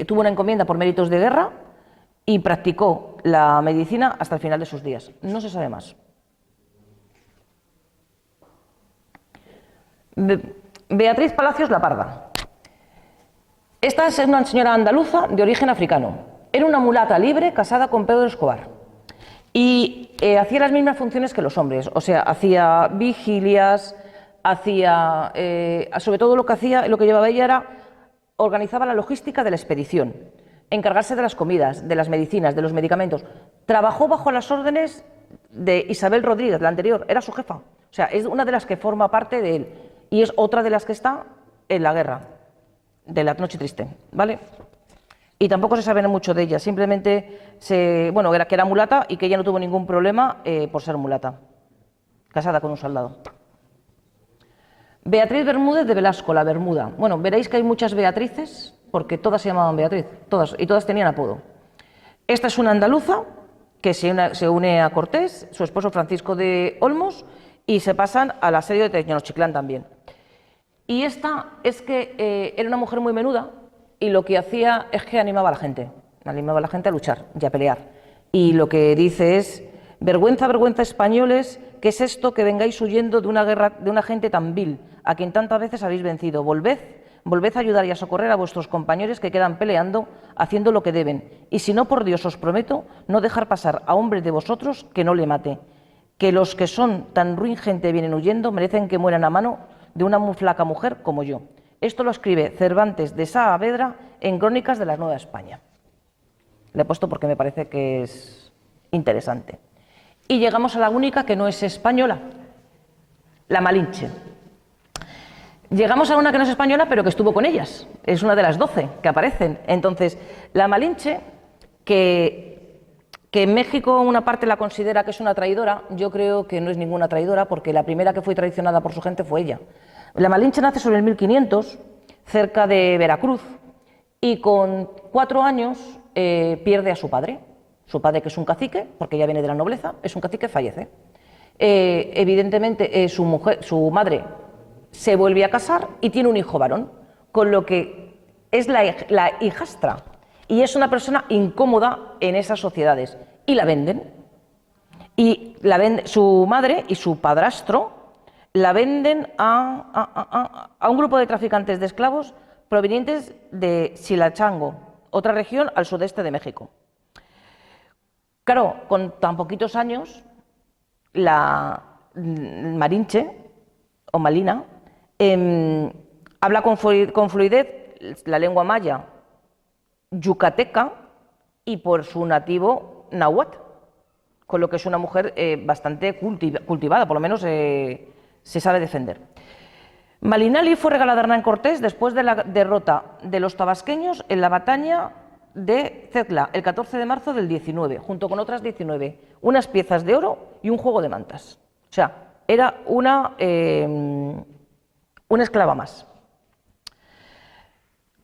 tuvo una encomienda por méritos de guerra y practicó la medicina hasta el final de sus días. No se sabe más. Beatriz Palacios La Parda. Esta es una señora andaluza de origen africano. Era una mulata libre casada con Pedro Escobar y hacía las mismas funciones que los hombres, o sea, hacía vigilias, hacía, sobre todo lo que llevaba ella era, organizaba la logística de la expedición, encargarse de las comidas, de las medicinas, de los medicamentos. Trabajó bajo las órdenes de Isabel Rodríguez, la anterior, era su jefa, o sea, es una de las que forma parte de él. Y es otra de las que está en la guerra de la Noche Triste, ¿vale? Y tampoco se sabe mucho de ella, simplemente que era mulata y que ella no tuvo ningún problema por ser mulata, casada con un soldado. Beatriz Bermúdez de Velasco, la Bermuda. Bueno, veréis que hay muchas Beatrices, porque todas se llamaban Beatriz, y todas tenían apodo. Esta es una andaluza que se une a Cortés, su esposo Francisco de Olmos, y se pasan al asedio de Tenochtitlán también. Y esta es que era una mujer muy menuda y lo que hacía es que animaba a la gente a luchar y a pelear. Y lo que dice es: vergüenza, vergüenza, españoles, ¿qué es esto que vengáis huyendo de una guerra, de una gente tan vil, a quien tantas veces habéis vencido? Volved a ayudar y a socorrer a vuestros compañeros que quedan peleando, haciendo lo que deben. Y si no, por Dios os prometo no dejar pasar a hombre de vosotros que no le mate. Que los que son tan ruin gente vienen huyendo merecen que mueran a mano de una muy flaca mujer como yo. Esto lo escribe Cervantes de Saavedra en Crónicas de la Nueva España. Le he puesto porque me parece que es interesante. Y llegamos a la única que no es española, la Malinche. Llegamos a una que no es española, pero que estuvo con ellas. Es una de las 12 que aparecen. Entonces, la Malinche, que en México una parte la considera que es una traidora, yo creo que no es ninguna traidora, porque la primera que fue traicionada por su gente fue ella. La Malinche nace sobre el 1500, cerca de Veracruz, y con 4 años pierde a su padre, que es un cacique, porque ella viene de la nobleza, es un cacique, fallece. Evidentemente su madre se vuelve a casar y tiene un hijo varón, con lo que es la hijastra, y es una persona incómoda en esas sociedades, y la venden. Y su madre y su padrastro la venden a un grupo de traficantes de esclavos provenientes de Silachango, otra región al sudeste de México. Claro, con tan poquitos años, la Malinche, o Malina, habla con fluidez la lengua maya, yucateca y por su nativo náhuatl, con lo que es una mujer bastante cultivada, por lo menos se sabe defender. Malinali fue regalada a Hernán Cortés después de la derrota de los tabasqueños en la batalla de Cetla, el 14 de marzo del 19, junto con otras 19, unas piezas de oro y un juego de mantas. O sea, era una esclava más.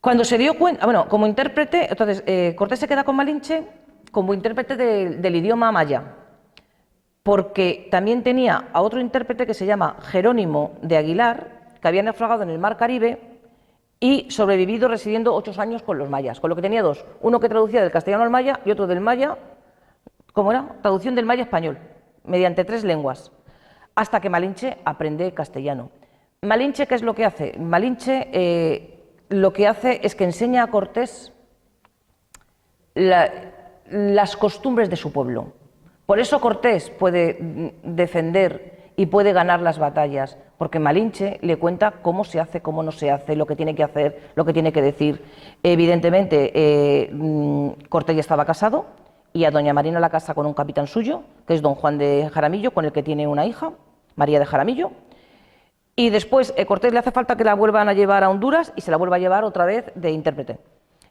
Cuando se dio cuenta, bueno, como intérprete, entonces Cortés se queda con Malinche como intérprete del idioma maya, porque también tenía a otro intérprete que se llama Jerónimo de Aguilar, que había naufragado en el mar Caribe y sobrevivido residiendo 8 años con los mayas, con lo que tenía dos, uno que traducía del castellano al maya y otro del maya, ¿cómo era? Traducción del maya español, mediante 3 lenguas, hasta que Malinche aprende castellano. Malinche, ¿qué es lo que hace? Malinche lo que hace es que enseña a Cortés las costumbres de su pueblo. Por eso Cortés puede defender y puede ganar las batallas, porque Malinche le cuenta cómo se hace, cómo no se hace, lo que tiene que hacer, lo que tiene que decir. Evidentemente, Cortés ya estaba casado y a doña Marina la casa con un capitán suyo, que es don Juan de Jaramillo, con el que tiene una hija, María de Jaramillo. Y después Cortés le hace falta que la vuelvan a llevar a Honduras y se la vuelva a llevar otra vez de intérprete.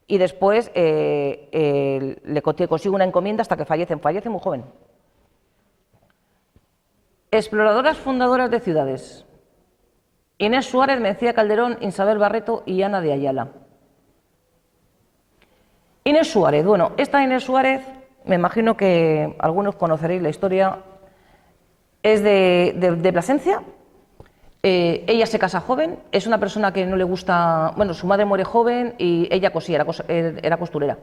Y después le consigue una encomienda hasta que fallece muy joven. Exploradoras fundadoras de ciudades. Inés Suárez, Mencía Calderón, Isabel Barreto y Ana de Ayala. Inés Suárez, bueno, esta Inés Suárez, me imagino que algunos conoceréis la historia, es de Plasencia. Ella se casa joven, es una persona que no le gusta, bueno, su madre muere joven y ella cosía, era costurera.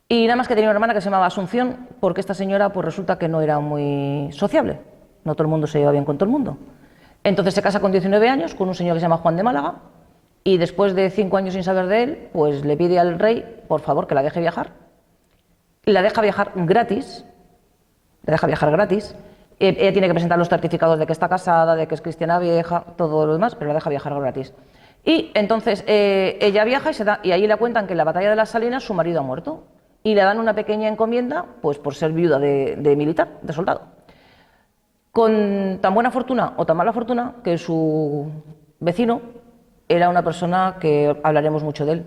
Y nada más que tenía una hermana que se llamaba Asunción, porque esta señora pues resulta que no era muy sociable, no todo el mundo se lleva bien con todo el mundo. Entonces se casa con 19 años con un señor que se llama Juan de Málaga y después de 5 años sin saber de él, pues le pide al rey, por favor, que la deje viajar. La deja viajar gratis, ella tiene que presentar los certificados de que está casada, de que es cristiana vieja, todo lo demás, pero la deja viajar gratis. Y entonces ella viaja y ahí le cuentan que en la batalla de las Salinas su marido ha muerto y le dan una pequeña encomienda pues por ser viuda de militar, de soldado. Con tan buena fortuna o tan mala fortuna que su vecino era una persona que hablaremos mucho de él,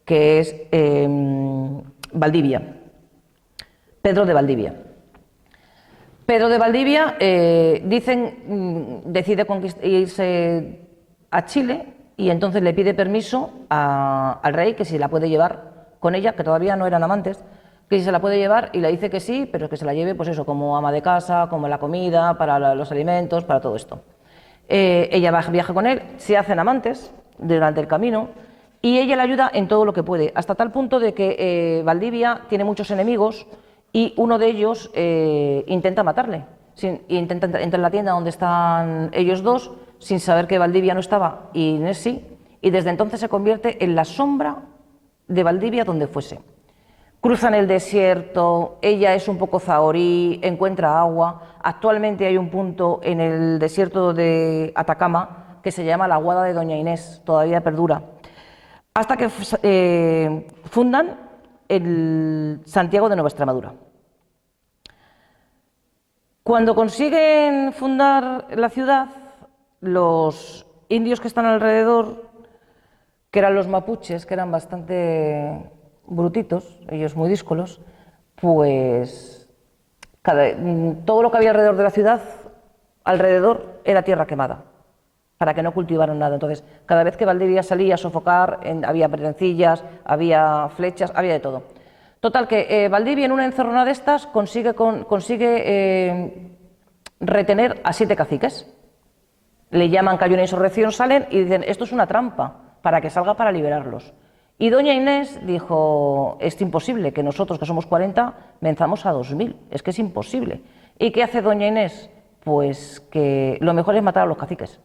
que es Valdivia, Pedro de Valdivia. Pedro de Valdivia, decide irse a Chile y entonces le pide permiso al rey que si la puede llevar con ella, que todavía no eran amantes, que si se la puede llevar y le dice que sí, pero que se la lleve pues eso, como ama de casa, como la comida, para los alimentos, para todo esto. Ella viaja con él, se hacen amantes durante el camino y ella le ayuda en todo lo que puede, hasta tal punto de que Valdivia tiene muchos enemigos y uno de ellos intenta matarle. Intenta entrar en la tienda donde están ellos dos, sin saber que Valdivia no estaba y Inés sí, y desde entonces se convierte en la sombra de Valdivia donde fuese. Cruzan el desierto, ella es un poco zahorí, encuentra agua. Actualmente hay un punto en el desierto de Atacama que se llama la Aguada de Doña Inés, todavía perdura. Hasta que fundan el Santiago de Nueva Extremadura. Cuando consiguen fundar la ciudad, los indios que están alrededor, que eran los mapuches, que eran bastante brutitos, ellos muy díscolos, pues todo lo que había alrededor de la ciudad, alrededor era tierra quemada, para que no cultivaran nada. Entonces, cada vez que Valdivia salía a sofocar, había rencillas, había flechas, había de todo. Total, que Valdivia en una encerrona de estas consigue retener a 7 caciques. Le llaman que hay una insurrección, salen y dicen, esto es una trampa, para que salga para liberarlos. Y doña Inés dijo, es imposible que nosotros, que somos 40, venzamos a 2000, es que es imposible. ¿Y qué hace doña Inés? Pues que lo mejor es matar a los caciques.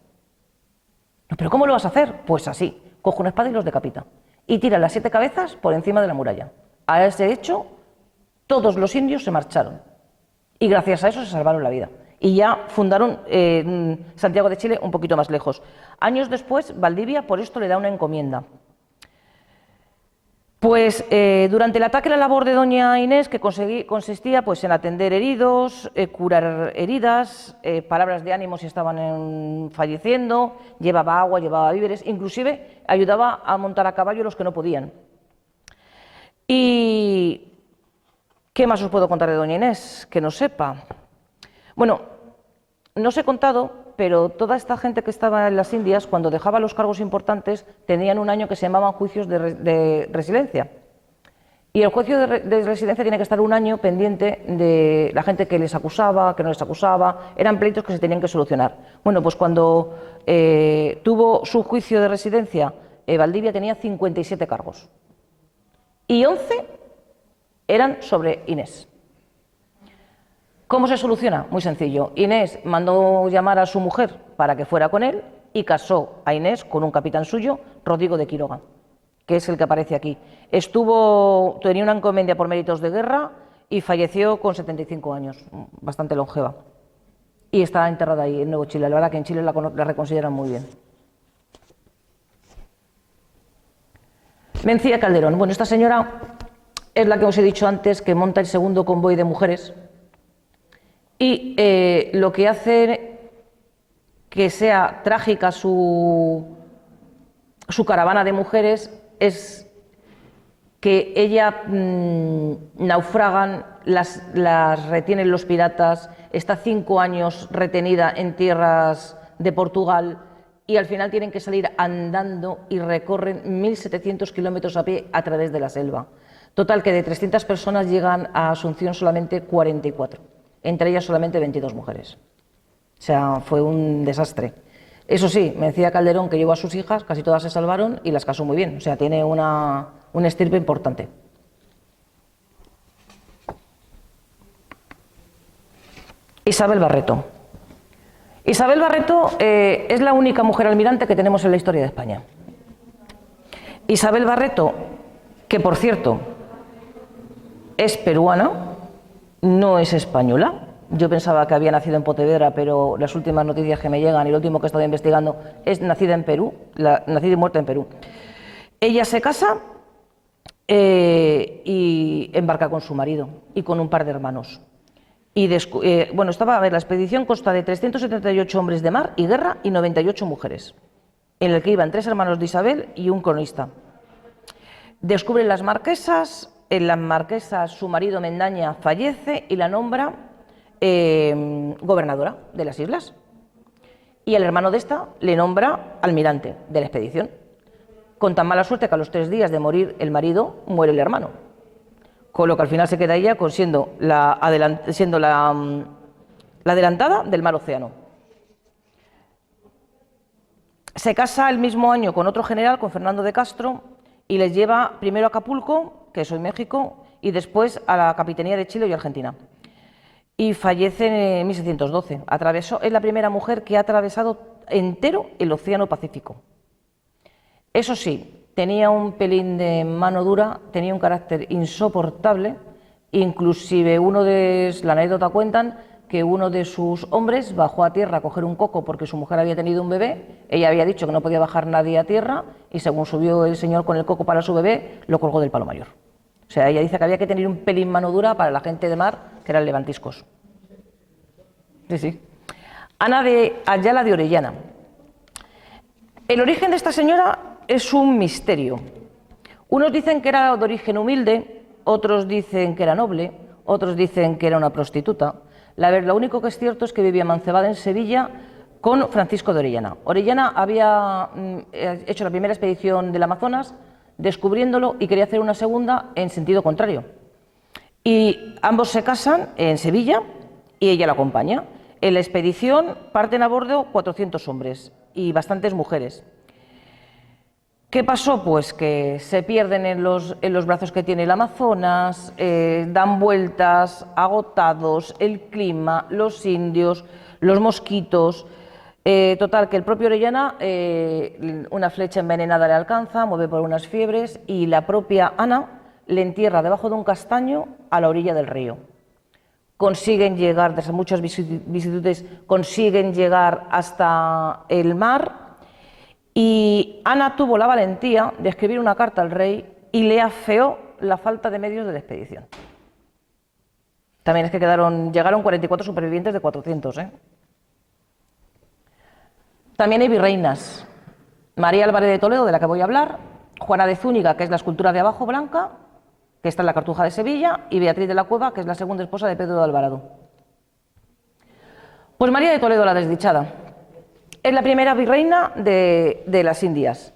¿Pero cómo lo vas a hacer? Pues así, coge una espada y los decapita. Y tira las 7 cabezas por encima de la muralla. A ese hecho, todos los indios se marcharon. Y gracias a eso se salvaron la vida. Y ya fundaron Santiago de Chile un poquito más lejos. Años después, Valdivia por esto le da una encomienda. Pues durante el ataque la labor de doña Inés, que consistía pues, en atender heridos, curar heridas, palabras de ánimo si estaban falleciendo, llevaba agua, llevaba víveres, inclusive ayudaba a montar a caballo a los que no podían. ¿Y qué más os puedo contar de doña Inés que no sepa? Bueno, no os he contado, pero toda esta gente que estaba en las Indias, cuando dejaba los cargos importantes, tenían un año que se llamaban juicios de residencia. Y el juicio de residencia tiene que estar un año pendiente de la gente que les acusaba, que no les acusaba, eran pleitos que se tenían que solucionar. Bueno, pues cuando tuvo su juicio de residencia, Valdivia tenía 57 cargos. Y 11 eran sobre Inés. ¿Cómo se soluciona? Muy sencillo. Inés mandó llamar a su mujer para que fuera con él y casó a Inés con un capitán suyo, Rodrigo de Quiroga, que es el que aparece aquí. Tenía una encomienda por méritos de guerra y falleció con 75 años, bastante longeva. Y está enterrada ahí en Nuevo Chile. La verdad que en Chile la reconsideran muy bien. Mencía Calderón. Bueno, esta señora es la que os he dicho antes, que monta el segundo convoy de mujeres. Y lo que hace que sea trágica su caravana de mujeres es que ella naufragan, las retienen los piratas, está 5 años retenida en tierras de Portugal y al final tienen que salir andando y recorren 1.700 kilómetros a pie a través de la selva. Total, que de 300 personas llegan a Asunción solamente 44. Entre ellas solamente 22 mujeres. O sea, fue un desastre. Eso sí, Mencía Calderón, que llevó a sus hijas, casi todas se salvaron y las casó muy bien. O sea, tiene un estirpe importante. Isabel Barreto. Isabel Barreto es la única mujer almirante que tenemos en la historia de España. Isabel Barreto, que por cierto es peruana, no es española. Yo pensaba que había nacido en Pontevedra, pero las últimas noticias que me llegan y lo último que he estado investigando es nacida en Perú, nacida y muerta en Perú. Ella se casa y embarca con su marido y con un par de hermanos. Y la expedición consta de 378 hombres de mar y guerra y 98 mujeres, en el que iban 3 hermanos de Isabel y un cronista. Descubren las Marquesas. En las Marquesas su marido Mendaña fallece y la nombra gobernadora de las islas. Y el hermano de esta le nombra almirante de la expedición. Con tan mala suerte que a los 3 días de morir el marido, muere el hermano. Con lo que al final se queda ella siendo la adelantada del mar Océano. Se casa el mismo año con otro general, con Fernando de Castro, y les lleva primero a Acapulco, que es hoy México, y después a la Capitanía de Chile y Argentina. Y fallece en 1612. Es la primera mujer que ha atravesado entero el Océano Pacífico. Eso sí, tenía un pelín de mano dura, tenía un carácter insoportable, inclusive la anécdota cuentan que uno de sus hombres bajó a tierra a coger un coco porque su mujer había tenido un bebé, ella había dicho que no podía bajar nadie a tierra y según subió el señor con el coco para su bebé, lo colgó del palo mayor. O sea, ella dice que había que tener un pelín mano dura para la gente de mar, que eran levantiscos. Sí, sí. Ana de Ayala de Orellana. El origen de esta señora es un misterio. Unos dicen que era de origen humilde, otros dicen que era noble, otros dicen que era una prostituta. Lo único que es cierto es que vivía emancebada en Sevilla con Francisco de Orellana. Orellana había hecho la primera expedición del Amazonas, descubriéndolo, y quería hacer una segunda en sentido contrario. Y ambos se casan en Sevilla y ella la acompaña. En la expedición parten a bordo 400 hombres y bastantes mujeres. ¿Qué pasó? Pues que se pierden en los brazos que tiene el Amazonas, dan vueltas, agotados, el clima, los indios, los mosquitos. Total, que el propio Orellana, una flecha envenenada le alcanza, mueve por unas fiebres y la propia Ana le entierra debajo de un castaño a la orilla del río. Consiguen llegar, desde muchas vicisitudes, consiguen llegar hasta el mar. Y Ana tuvo la valentía de escribir una carta al rey y le afeó la falta de medios de la expedición. También es que llegaron 44 supervivientes de 400. También hay virreinas. María Álvarez de Toledo, de la que voy a hablar, Juana de Zúñiga, que es la escultura de abajo blanca, que está en la Cartuja de Sevilla, y Beatriz de la Cueva, que es la segunda esposa de Pedro de Alvarado. Pues María de Toledo, la desdichada, es la primera virreina de las Indias.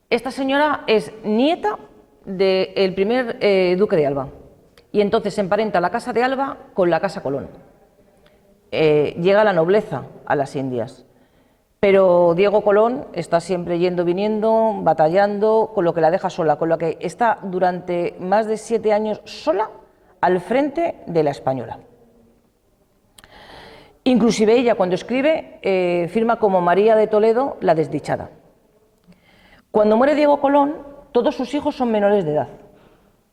Esta señora es nieta del primer duque de Alba y entonces se emparenta la casa de Alba con la casa Colón. Llega la nobleza a las Indias, pero Diego Colón está siempre yendo, viniendo, batallando, con lo que la deja sola, con lo que está durante más de 7 años sola al frente de la española. Inclusive ella, cuando escribe, firma como María de Toledo, la desdichada. Cuando muere Diego Colón, todos sus hijos son menores de edad.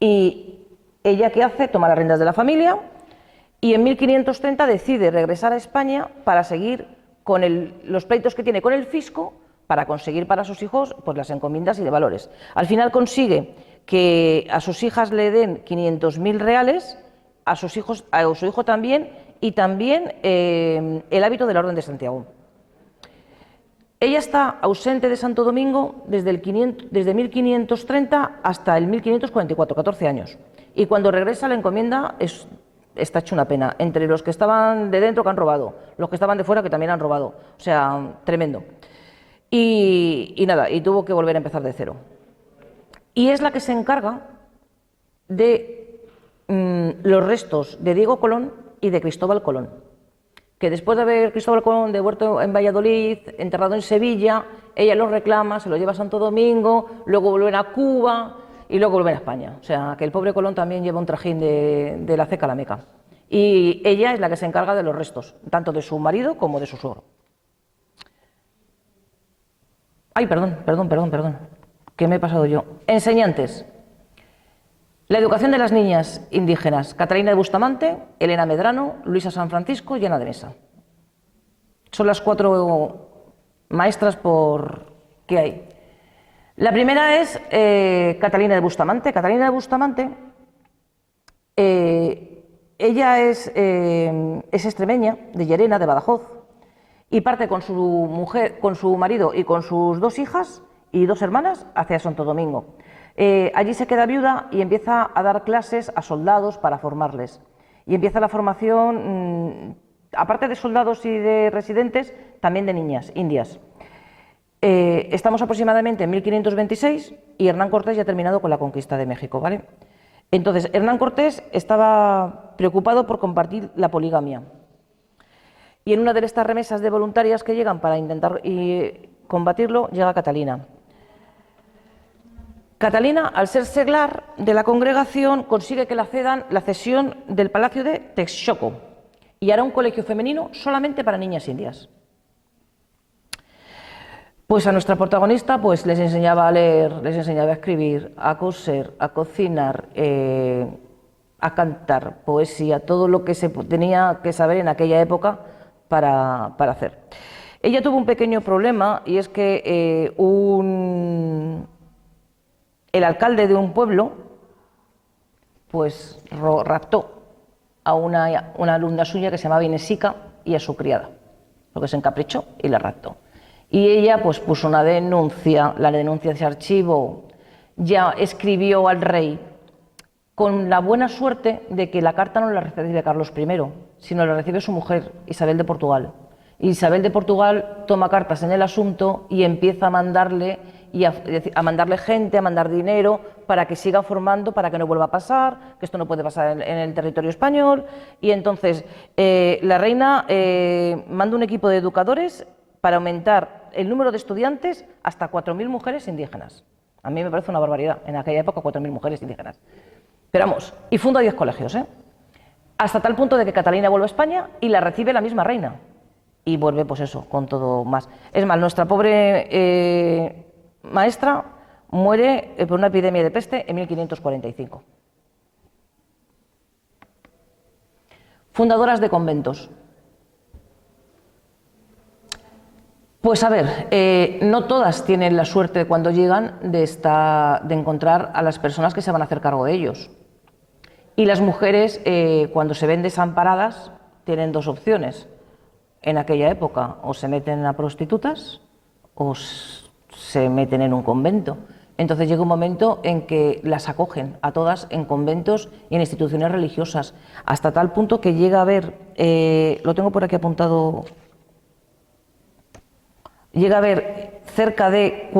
Y ella, ¿qué hace? Toma las riendas de la familia y en 1530 decide regresar a España para seguir con los pleitos que tiene con el fisco, para conseguir para sus hijos pues, las encomiendas y de valores. Al final consigue que a sus hijas le den 500.000 reales, a su hijo también, y también el hábito de la Orden de Santiago. Ella está ausente de Santo Domingo desde 1530 hasta el 1544, 14 años. Y cuando regresa la encomienda está hecho una pena, entre los que estaban de dentro que han robado, los que estaban de fuera que también han robado, o sea, tremendo. Y nada, y tuvo que volver a empezar de cero. Y es la que se encarga de los restos de Diego Colón y de Cristóbal Colón, que después de haber Cristóbal Colón devuelto en Valladolid, enterrado en Sevilla, ella los reclama, se los lleva a Santo Domingo, luego vuelven a Cuba y luego vuelven a España. O sea, que el pobre Colón también lleva un trajín de la Ceca a la Meca. Y ella es la que se encarga de los restos, tanto de su marido como de su suegro. Ay, perdón, ¿qué me he pasado yo? Enseñantes. La educación de las niñas indígenas: Catalina de Bustamante, Elena Medrano, Luisa San Francisco y Ana de Mesa. Son las 4 maestras que hay. La primera es Catalina de Bustamante. Catalina de Bustamante, ella es extremeña, de Llerena, de Badajoz, y parte con su mujer, con su marido y con sus 2 hijas y 2 hermanas hacia Santo Domingo. Allí se queda viuda y empieza a dar clases a soldados para formarles. Y empieza la formación, aparte de soldados y de residentes, también de niñas indias. Estamos aproximadamente en 1526 y Hernán Cortés ya ha terminado con la conquista de México, ¿vale? Entonces, Hernán Cortés estaba preocupado por combatir la poligamia. Y en una de estas remesas de voluntarias que llegan para intentar combatirlo, llega Catalina. Catalina, al ser seglar de la congregación, consigue que la cedan la cesión del Palacio de Texcoco y hará un colegio femenino solamente para niñas indias. Pues a nuestra protagonista pues les enseñaba a leer, les enseñaba a escribir, a coser, a cocinar, a cantar, poesía, todo lo que se tenía que saber en aquella época para hacer. Ella tuvo un pequeño problema y es que el alcalde de un pueblo pues raptó a una alumna suya que se llamaba Inesica y a su criada, lo que se encaprichó y la raptó. Y ella pues puso una denuncia, la denuncia se archivó, ya escribió al rey, con la buena suerte de que la carta no la recibe Carlos I, sino la recibe su mujer, Isabel de Portugal. Isabel de Portugal toma cartas en el asunto y empieza a mandarle gente, a mandar dinero para que siga formando, para que no vuelva a pasar, que esto no puede pasar en el territorio español. Y entonces la reina manda un equipo de educadores para aumentar el número de estudiantes hasta 4.000 mujeres indígenas. A mí me parece una barbaridad. En aquella época 4.000 mujeres indígenas. Pero vamos, y funda 10 colegios, ¿eh? Hasta tal punto de que Catalina vuelve a España y la recibe la misma reina. Y vuelve, pues eso, con todo más. Es más, nuestra pobre maestra muere por una epidemia de peste en 1545. Fundadoras de conventos. Pues a ver, no todas tienen la suerte cuando llegan de encontrar a las personas que se van a hacer cargo de ellos. Y las mujeres, cuando se ven desamparadas, tienen dos opciones. En aquella época, o se meten a prostitutas o se meten en un convento. Entonces llega un momento en que las acogen a todas en conventos y en instituciones religiosas, hasta tal punto que llega a haber, lo tengo por aquí apuntado, llega a haber cerca de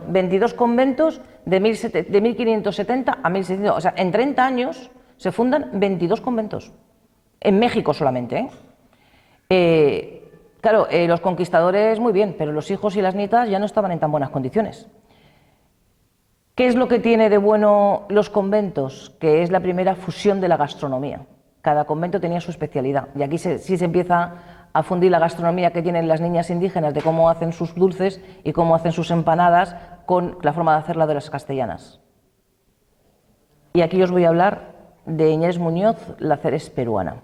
22 conventos de 1570 a 1600, o sea, en 30 años se fundan 22 conventos, en México solamente, Claro, los conquistadores muy bien, pero los hijos y las nietas ya no estaban en tan buenas condiciones. ¿Qué es lo que tiene de bueno los conventos? Que es la primera fusión de la gastronomía. Cada convento tenía su especialidad y aquí sí se empieza a fundir la gastronomía que tienen las niñas indígenas de cómo hacen sus dulces y cómo hacen sus empanadas con la forma de hacerla de las castellanas. Y aquí os voy a hablar de Inés Muñoz, la Ceres peruana.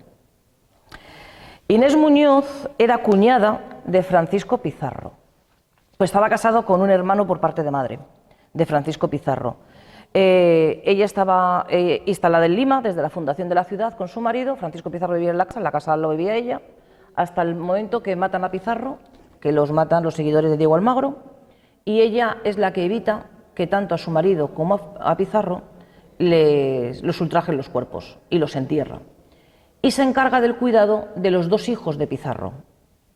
Inés Muñoz era cuñada de Francisco Pizarro, pues estaba casado con un hermano por parte de madre de Francisco Pizarro. Ella estaba instalada en Lima desde la fundación de la ciudad con su marido. Francisco Pizarro vivía en la casa lo vivía ella, hasta el momento que matan a Pizarro, que los matan los seguidores de Diego Almagro, y ella es la que evita que tanto a su marido como a Pizarro los ultrajen los cuerpos y los entierra. Y se encarga del cuidado de los dos hijos de Pizarro,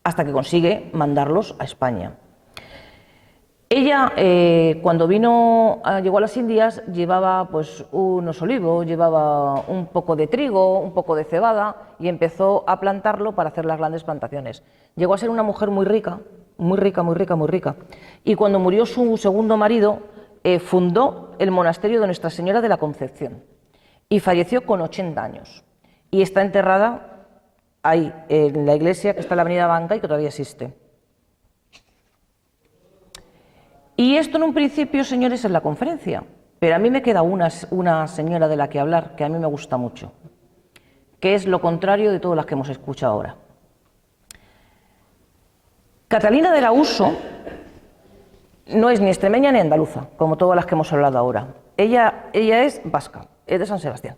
hasta que consigue mandarlos a España. Ella, cuando llegó a las Indias, llevaba pues unos olivos, llevaba un poco de trigo, un poco de cebada, y empezó a plantarlo para hacer las grandes plantaciones. Llegó a ser una mujer muy rica, muy rica, muy rica, muy rica. Y cuando murió su segundo marido, fundó el monasterio de Nuestra Señora de la Concepción, y falleció con 80 años. Y está enterrada ahí, en la iglesia que está en la avenida Banca y que todavía existe. Y esto en un principio, señores, es la conferencia, pero a mí me queda una señora de la que hablar que a mí me gusta mucho, que es lo contrario de todas las que hemos escuchado ahora. Catalina de Arauso no es ni extremeña ni andaluza, como todas las que hemos hablado ahora. Ella es vasca, es de San Sebastián.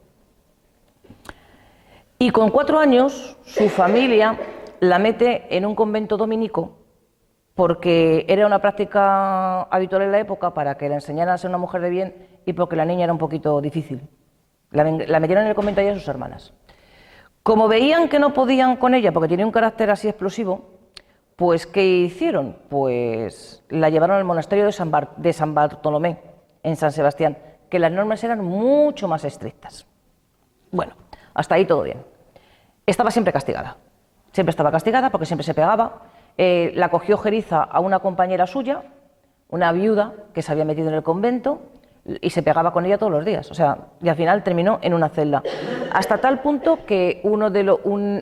Y con 4 años su familia la mete en un convento dominico porque era una práctica habitual en la época para que le enseñaran a ser una mujer de bien y porque la niña era un poquito difícil. La metieron en el convento a ella y a sus hermanas. Como veían que no podían con ella porque tenía un carácter así explosivo, pues ¿qué hicieron? Pues la llevaron al monasterio de San Bartolomé, en San Sebastián, que las normas eran mucho más estrictas. Bueno, hasta ahí todo bien. Estaba siempre castigada porque siempre se pegaba. La cogió Jeriza a una compañera suya, una viuda que se había metido en el convento, y se pegaba con ella todos los días. O sea, y al final terminó en una celda. Hasta tal punto que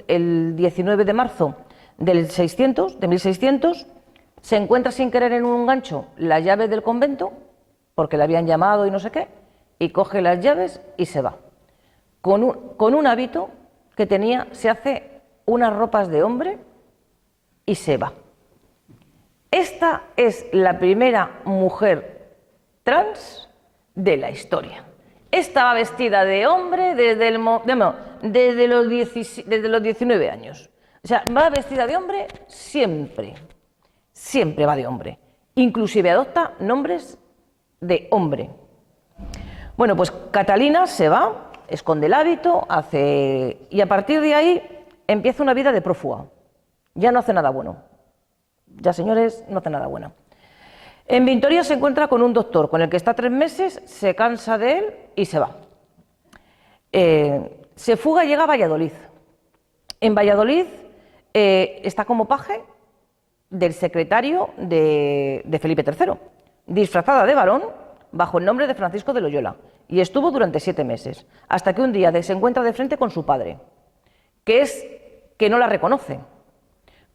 el 19 de marzo de 1600, se encuentra sin querer en un gancho la llave del convento, porque le habían llamado y no sé qué, y coge las llaves y se va. Con un hábito que tenía, se hace unas ropas de hombre y se va. Esta es la primera mujer trans de la historia. Estaba vestida de hombre desde los 19 años. O sea, va vestida de hombre siempre. Siempre va de hombre. Inclusive adopta nombres de hombre. Bueno, pues Catalina se va, esconde el hábito, y a partir de ahí empieza una vida de prófuga. Ya no hace nada bueno. Ya, señores, no hace nada bueno. En Vitoria se encuentra con un doctor con el que está 3 meses, se cansa de él y se va. Se fuga y llega a Valladolid. En Valladolid está como paje del secretario de Felipe III, disfrazada de varón bajo el nombre de Francisco de Loyola, y estuvo durante 7 meses, hasta que un día se encuentra de frente con su padre, que no la reconoce,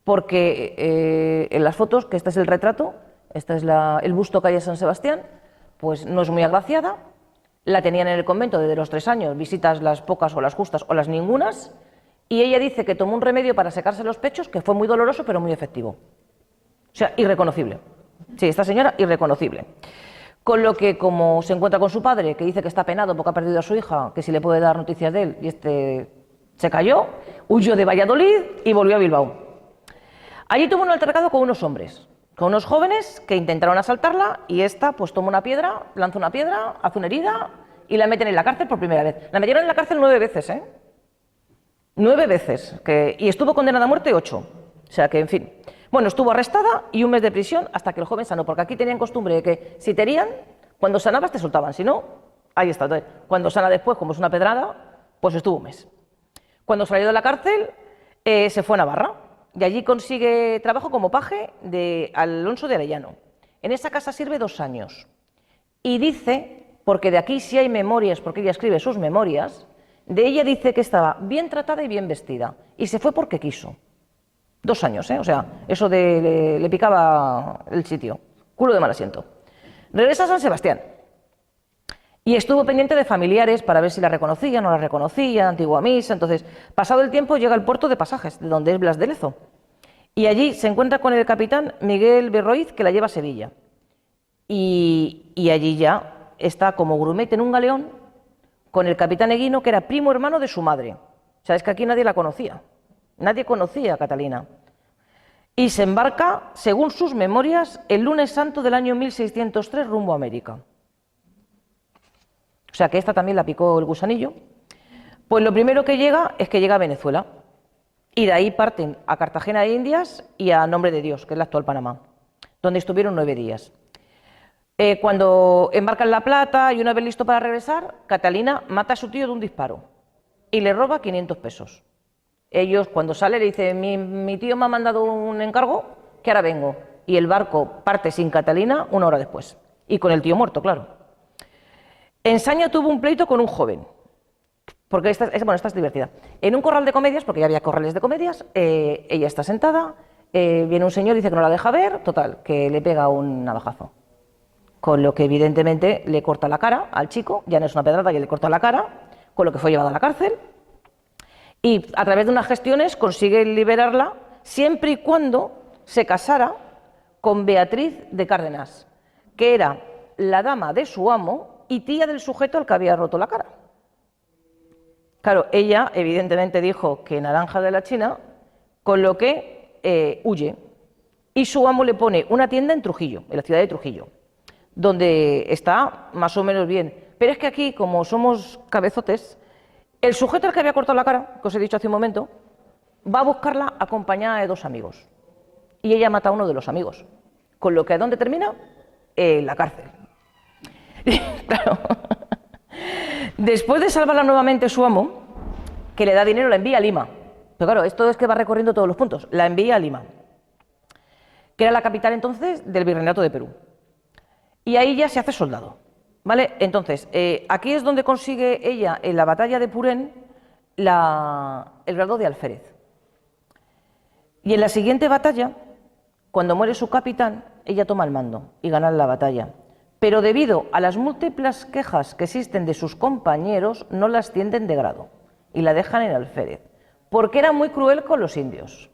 porque en las fotos, que este es el retrato, este es el busto que hay en San Sebastián, pues no es muy agraciada, la tenían en el convento desde los 3 años, visitas las pocas o las justas o las ningunas, y ella dice que tomó un remedio para secarse los pechos, que fue muy doloroso pero muy efectivo. O sea, irreconocible. Sí, esta señora, irreconocible. Con lo que, como se encuentra con su padre, que dice que está penado porque ha perdido a su hija, que si le puede dar noticias de él, y este se cayó, huyó de Valladolid y volvió a Bilbao. Allí tuvo un altercado con unos hombres, con unos jóvenes que intentaron asaltarla, y esta pues toma una piedra, lanza una piedra, hace una herida y la meten en la cárcel por primera vez. La metieron en la cárcel 9 veces, 9 veces, y estuvo condenada a muerte 8. O sea que, en fin. Bueno, estuvo arrestada y 1 mes de prisión hasta que el joven sanó, porque aquí tenían costumbre de que si te herían, cuando sanabas te soltaban, si no, ahí está. Entonces, cuando sana después, como es una pedrada, pues estuvo 1 mes. Cuando salió de la cárcel, se fue a Navarra y allí consigue trabajo como paje de Alonso de Arellano. En esa casa sirve 2 años y dice, porque de aquí sí hay memorias, porque ella escribe sus memorias, de ella dice que estaba bien tratada y bien vestida, y se fue porque quiso. 2 años, o sea, eso le picaba el sitio, culo de mal asiento. Regresa a San Sebastián y estuvo pendiente de familiares para ver si la reconocía, no la reconocía, antigua misa. Entonces, pasado el tiempo, llega al puerto de Pasajes, de donde es Blas de Lezo, y allí se encuentra con el capitán Miguel Berroiz, que la lleva a Sevilla, y allí ya está como grumete en un galeón con el capitán Eguino, que era primo hermano de su madre. O sea, es que aquí nadie la conocía. Nadie conocía a Catalina. Y se embarca, según sus memorias, el lunes santo del año 1603 rumbo a América. O sea que esta también la picó el gusanillo. Pues lo primero que llega es que llega a Venezuela. Y de ahí parten a Cartagena de Indias y a Nombre de Dios, que es la actual Panamá, donde estuvieron 9 días. Cuando embarcan La Plata y una vez listo para regresar, Catalina mata a su tío de un disparo y le roba 500 pesos. Ellos, cuando sale, le dicen, mi tío me ha mandado un encargo, que ahora vengo. Y el barco parte sin Catalina 1 hora después. Y con el tío muerto, claro. En Saña tuvo un pleito con un joven. Porque esta es divertida. En un corral de comedias, porque ya había corrales de comedias, ella está sentada, viene un señor y dice que no la deja ver, total, que le pega un navajazo. Con lo que evidentemente le corta la cara al chico, ya no es una pedrada, ya le corta la cara, con lo que fue llevado a la cárcel. Y a través de unas gestiones consigue liberarla siempre y cuando se casara con Beatriz de Cárdenas, que era la dama de su amo y tía del sujeto al que había roto la cara. Claro, ella evidentemente dijo que naranja de la China, con lo que huye. Y su amo le pone una tienda en Trujillo, en la ciudad de Trujillo, donde está más o menos bien. Pero es que aquí, como somos cabezotes, el sujeto al que había cortado la cara, que os he dicho hace un momento, va a buscarla acompañada de 2 amigos. Y ella mata a uno de los amigos. Con lo que, ¿a dónde termina? En la cárcel. Claro. Después de salvarla nuevamente su amo, que le da dinero, la envía a Lima. Pero claro, esto es que va recorriendo todos los puntos. La envía a Lima, que era la capital entonces del Virreinato de Perú. Y ahí ya se hace soldado. ¿Vale? Entonces, aquí es donde consigue ella, en la batalla de Purén, el grado de alférez. Y en la siguiente batalla, cuando muere su capitán, ella toma el mando y gana la batalla. Pero debido a las múltiples quejas que existen de sus compañeros, no la ascienden de grado y la dejan en alférez, porque era muy cruel con los indios.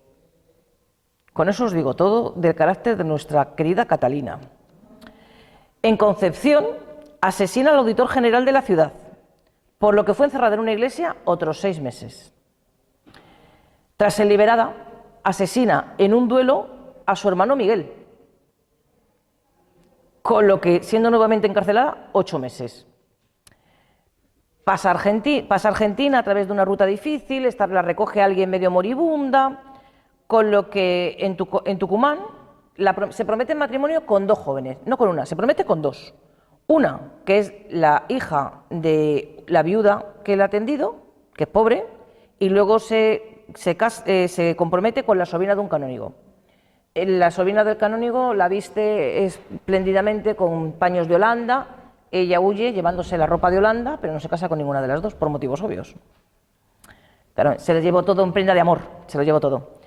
Con eso os digo todo del carácter de nuestra querida Catalina. En Concepción, asesina al auditor general de la ciudad, por lo que fue encerrada en una iglesia otros 6 meses. Tras ser liberada, asesina en un duelo a su hermano Miguel, con lo que, siendo nuevamente encarcelada, 8 meses. Pasa a Argentina a través de una ruta difícil, la recoge a alguien medio moribunda, con lo que en Tucumán se promete matrimonio con 2 jóvenes, no con una, se promete con 2. Una, que es la hija de la viuda que la ha atendido, que es pobre, y luego se compromete con la sobrina de un canónigo. La sobrina del canónigo la viste espléndidamente con paños de Holanda. Ella huye llevándose la ropa de Holanda, pero no se casa con ninguna de las dos, por motivos obvios. Claro, se le llevó todo en prenda de amor, se lo llevó todo.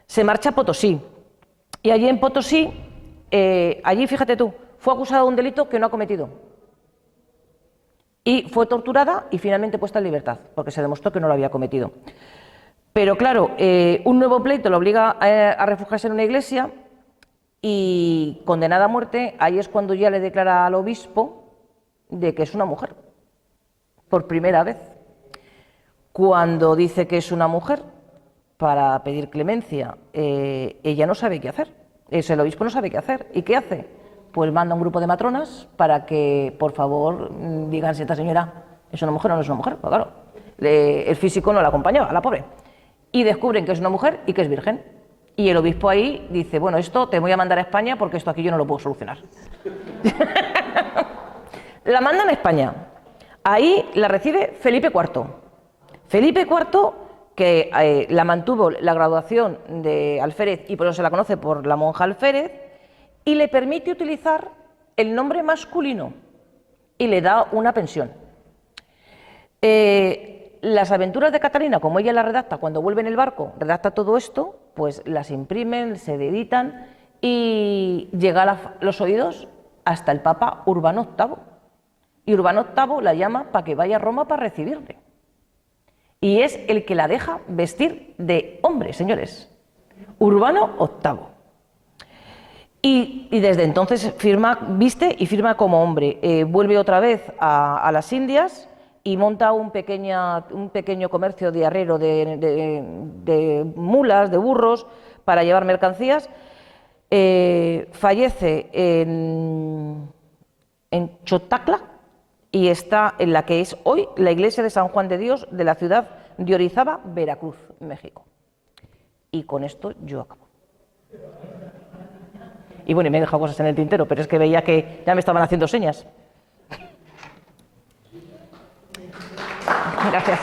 Se marcha a Potosí, y allí en Potosí, allí, fíjate tú, fue acusada de un delito que no ha cometido. Y fue torturada y finalmente puesta en libertad, porque se demostró que no lo había cometido. Pero claro, un nuevo pleito lo obliga a refugiarse en una iglesia y condenada a muerte, ahí es cuando ya le declara al obispo de que es una mujer, por primera vez. Cuando dice que es una mujer, para pedir clemencia, ella no sabe qué hacer, el obispo no sabe qué hacer. ¿Y qué hace? Pues manda un grupo de matronas para que, por favor, digan si esta señora es una mujer o no es una mujer. Pues claro, el físico no la acompañaba, la pobre. Y descubren que es una mujer y que es virgen. Y el obispo ahí dice, bueno, esto te voy a mandar a España porque esto aquí yo no lo puedo solucionar. La mandan a España. Ahí la recibe Felipe IV. Felipe IV, que la mantuvo la graduación de alférez y por eso se la conoce por la monja alférez, y le permite utilizar el nombre masculino y le da una pensión. Las aventuras de Catalina, como ella las redacta cuando vuelve en el barco, redacta todo esto, pues las imprimen, se editan y llega a los oídos hasta el Papa Urbano VIII. Y Urbano VIII la llama para que vaya a Roma para recibirle. Y es el que la deja vestir de hombre, señores. Urbano VIII. Y desde entonces viste y firma como hombre. Vuelve otra vez a las Indias y monta un pequeño comercio de arriero de mulas, de burros, para llevar mercancías. Fallece en Chotacla y está en la que es hoy la iglesia de San Juan de Dios de la ciudad de Orizaba, Veracruz, México. Y con esto yo acabo. Y bueno, y me he dejado cosas en el tintero, pero es que veía que ya me estaban haciendo señas. Gracias.